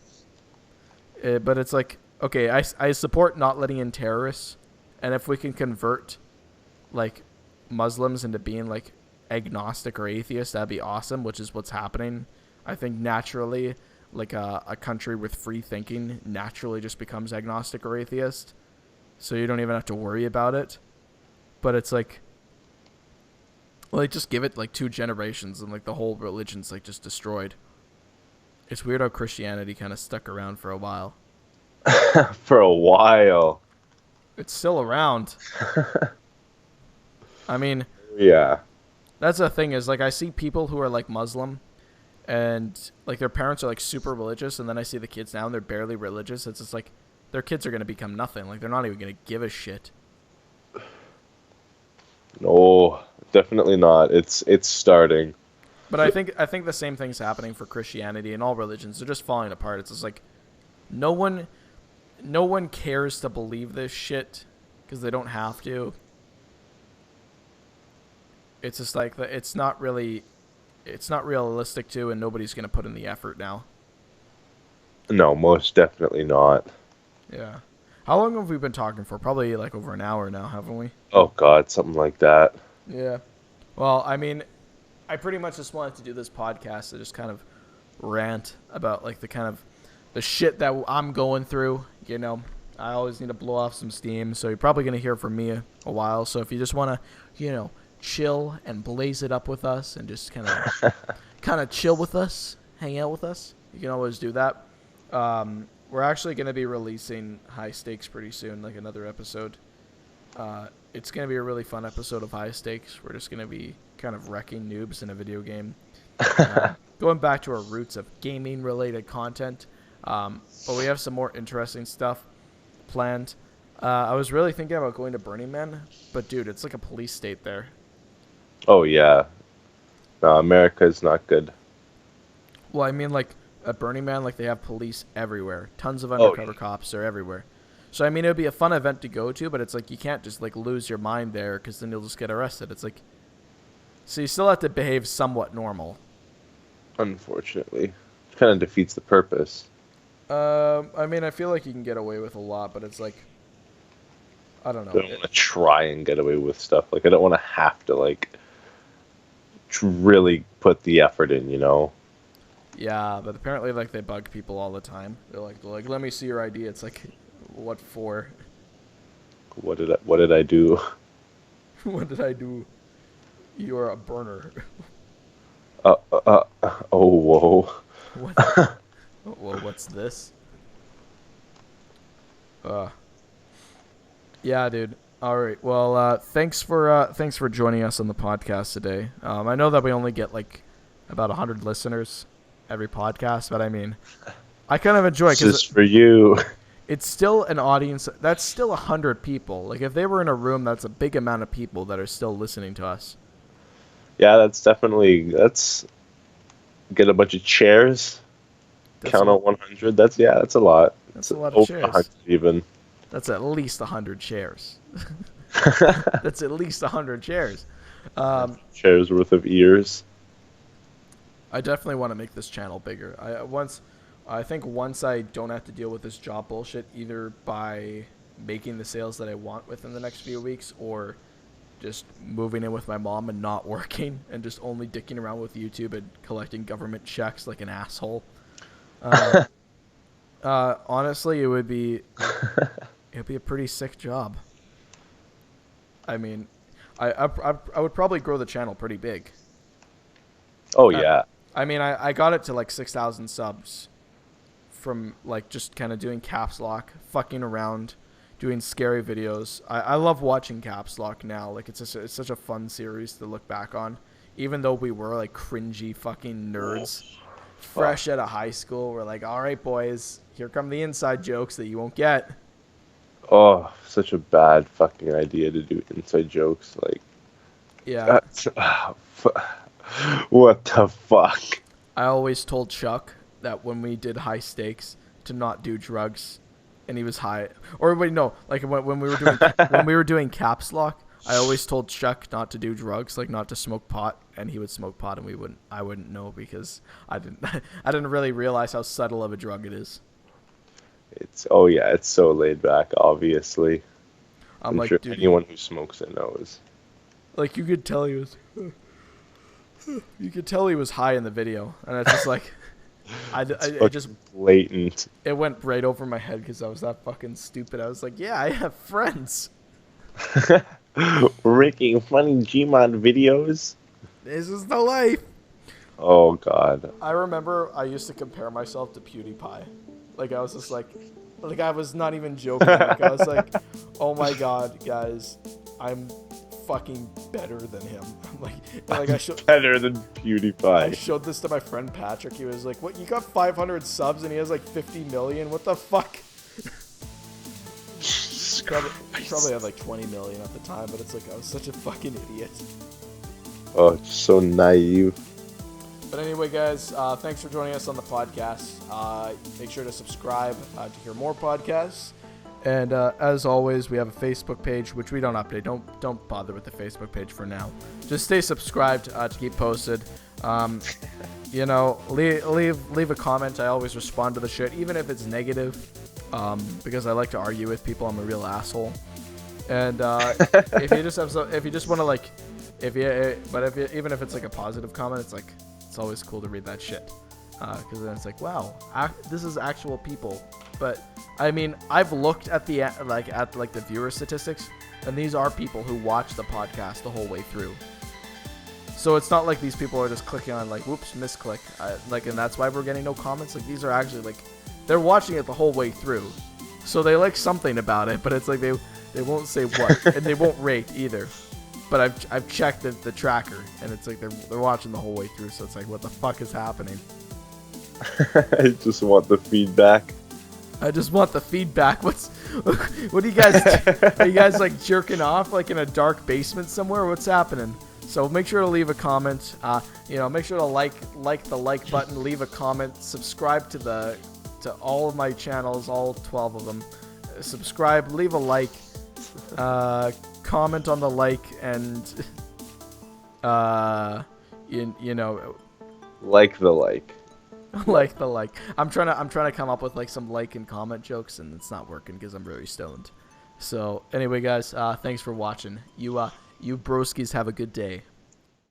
Speaker 2: But it's like, okay, I support not letting in terrorists. And if we can convert, like, Muslims into being, like, agnostic or atheist, that'd be awesome, which is what's happening. I think naturally, like, a country with free thinking naturally just becomes agnostic or atheist. So you don't even have to worry about it. But it's like just give it, like, 2 generations and, like, the whole religion's, like, just destroyed. It's weird how Christianity kind of stuck around for a while.
Speaker 3: For a while.
Speaker 2: It's still around. I mean,
Speaker 3: yeah.
Speaker 2: That's the thing is, like, I see people who are, like, Muslim and, like, their parents are, like, super religious, and then I see the kids now and they're barely religious. It's just, like, their kids are going to become nothing. Like, they're not even going to give a shit.
Speaker 3: No, definitely not. It's starting.
Speaker 2: But I think the same thing's happening for Christianity and all religions. They're just falling apart. It's just, like, no one cares to believe this shit because they don't have to. It's just like it's not realistic to, and nobody's gonna put in the effort now.
Speaker 3: No, most definitely not.
Speaker 2: Yeah. How long have we been talking for? Probably like over an hour now, haven't we?
Speaker 3: Oh God, something like that.
Speaker 2: Yeah. Well, I mean, I pretty much just wanted to do this podcast to just kind of rant about like the shit that I'm going through. You know, I always need to blow off some steam, so you're probably gonna hear from me a while. So if you just wanna, chill and blaze it up with us and just kind of chill with us, hang out with us, you can always do that. We're actually gonna be releasing High Stakes pretty soon, like another episode. It's going to be a really fun episode of High Stakes. We're just going to be kind of wrecking noobs in a video game. Going back to our roots of gaming-related content. But we have some more interesting stuff planned. I was really thinking about going to Burning Man, but dude, it's like a police state there.
Speaker 3: Oh yeah, no, America is not good.
Speaker 2: Well, I mean, like, at Burning Man, like, they have police everywhere. Tons of undercover cops are everywhere. So, I mean, it would be a fun event to go to, but it's like you can't just, like, lose your mind there because then you'll just get arrested. It's like... So you still have to behave somewhat normal.
Speaker 3: Unfortunately. It kind of defeats the purpose.
Speaker 2: I mean, I feel like you can get away with a lot, but it's like... I don't know.
Speaker 3: I don't want to try and get away with stuff. Like, I don't want to have to, like, really put the effort in, you know?
Speaker 2: Yeah, but apparently, like, they bug people all the time. They're like, let me see your ID. It's like... What for?
Speaker 3: What did I do?
Speaker 2: What did I do? You're a burner.
Speaker 3: Oh, whoa.
Speaker 2: What? Well, what's this? Yeah, dude. All right. Well, thanks for joining us on the podcast today. I know that we only get like about 100 listeners every podcast, but I mean, I kind of enjoy it
Speaker 3: because for you.
Speaker 2: It's still an audience. That's still 100 people. Like, if they were in a room, that's a big amount of people that are still listening to us.
Speaker 3: Yeah, that's get a bunch of chairs. Count on 100. That's a lot.
Speaker 2: That's a lot of chairs.
Speaker 3: 100 even.
Speaker 2: That's at least 100 chairs. That's at least 100 chairs.
Speaker 3: Chairs worth of ears.
Speaker 2: I definitely want to make this channel bigger. I think once I don't have to deal with this job bullshit, either by making the sales that I want within the next few weeks or just moving in with my mom and not working and just only dicking around with YouTube and collecting government checks like an asshole. Honestly, it would be a pretty sick job. I mean, I would probably grow the channel pretty big.
Speaker 3: Oh, yeah.
Speaker 2: I mean, I got it to like 6,000 subs from like just kind of doing caps lock, fucking around, doing scary videos. I love watching caps lock now. Like, it's such a fun series to look back on, even though we were like cringy fucking nerds, fresh out of high school. We're like, all right, boys, here come the inside jokes that you won't get.
Speaker 3: Oh, such a bad fucking idea to do inside jokes. Like,
Speaker 2: yeah.
Speaker 3: What the fuck?
Speaker 2: I always told Chuck that when we did High Stakes to not do drugs, and he was high. Or wait, no, like when we were doing caps lock, I always told Chuck not to do drugs, like not to smoke pot, and he would smoke pot, and I wouldn't know because I didn't really realize how subtle of a drug it is.
Speaker 3: It's so laid back, obviously. I'm like, sure dude, anyone who smokes it knows.
Speaker 2: Like, you could tell he was high in the video, and it's just like it just
Speaker 3: blatant.
Speaker 2: It went right over my head because I was that fucking stupid. I was like, yeah, I have friends.
Speaker 3: We're making funny Gmod videos.
Speaker 2: This is the life.
Speaker 3: Oh God.
Speaker 2: I remember I used to compare myself to PewDiePie. Like, I was just like I was not even joking. Like, I was like, oh my God, guys, I'm fucking better than him. like I showed
Speaker 3: better than PewDiePie.
Speaker 2: I showed this to my friend Patrick. He was like, "What? You got 500 subs and he has like 50 million? What the fuck?" Probably had like 20 million at the time, but it's like I was such a fucking idiot.
Speaker 3: Oh, just so naive.
Speaker 2: But anyway, guys, thanks for joining us on the podcast. Make sure to subscribe to hear more podcasts. And as always, we have a Facebook page, which we don't update. Don't bother with the Facebook page for now. Just stay subscribed to keep posted. Leave a comment. I always respond to the shit, even if it's negative. because I like to argue with people. I'm a real asshole. And if you just have if you just want to like, even if it's like a positive comment, it's like it's always cool to read that shit, because then it's like, wow, this is actual people. But I mean, I've looked at the the viewer statistics, and these are people who watch the podcast the whole way through. So it's not like these people are just clicking on like, whoops, misclick, and that's why we're getting no comments. Like, these are actually like, they're watching it the whole way through, so they like something about it, but it's like they won't say what, and they won't rate either. But I've checked the tracker, and it's like they're watching the whole way through, so it's like, what the fuck is happening?
Speaker 3: I just want the feedback.
Speaker 2: I just want the feedback. What do you guys are you guys like jerking off like in a dark basement somewhere? What's happening? So make sure to leave a comment. Make sure to like the like button, leave a comment, subscribe to all of my channels, all 12 of them. Subscribe, leave a like, comment on the like, and
Speaker 3: like the like.
Speaker 2: like the like. I'm trying to come up with like some like and comment jokes, and it's not working because I'm very stoned. So anyway, guys, thanks for watching. You broskies have a good day.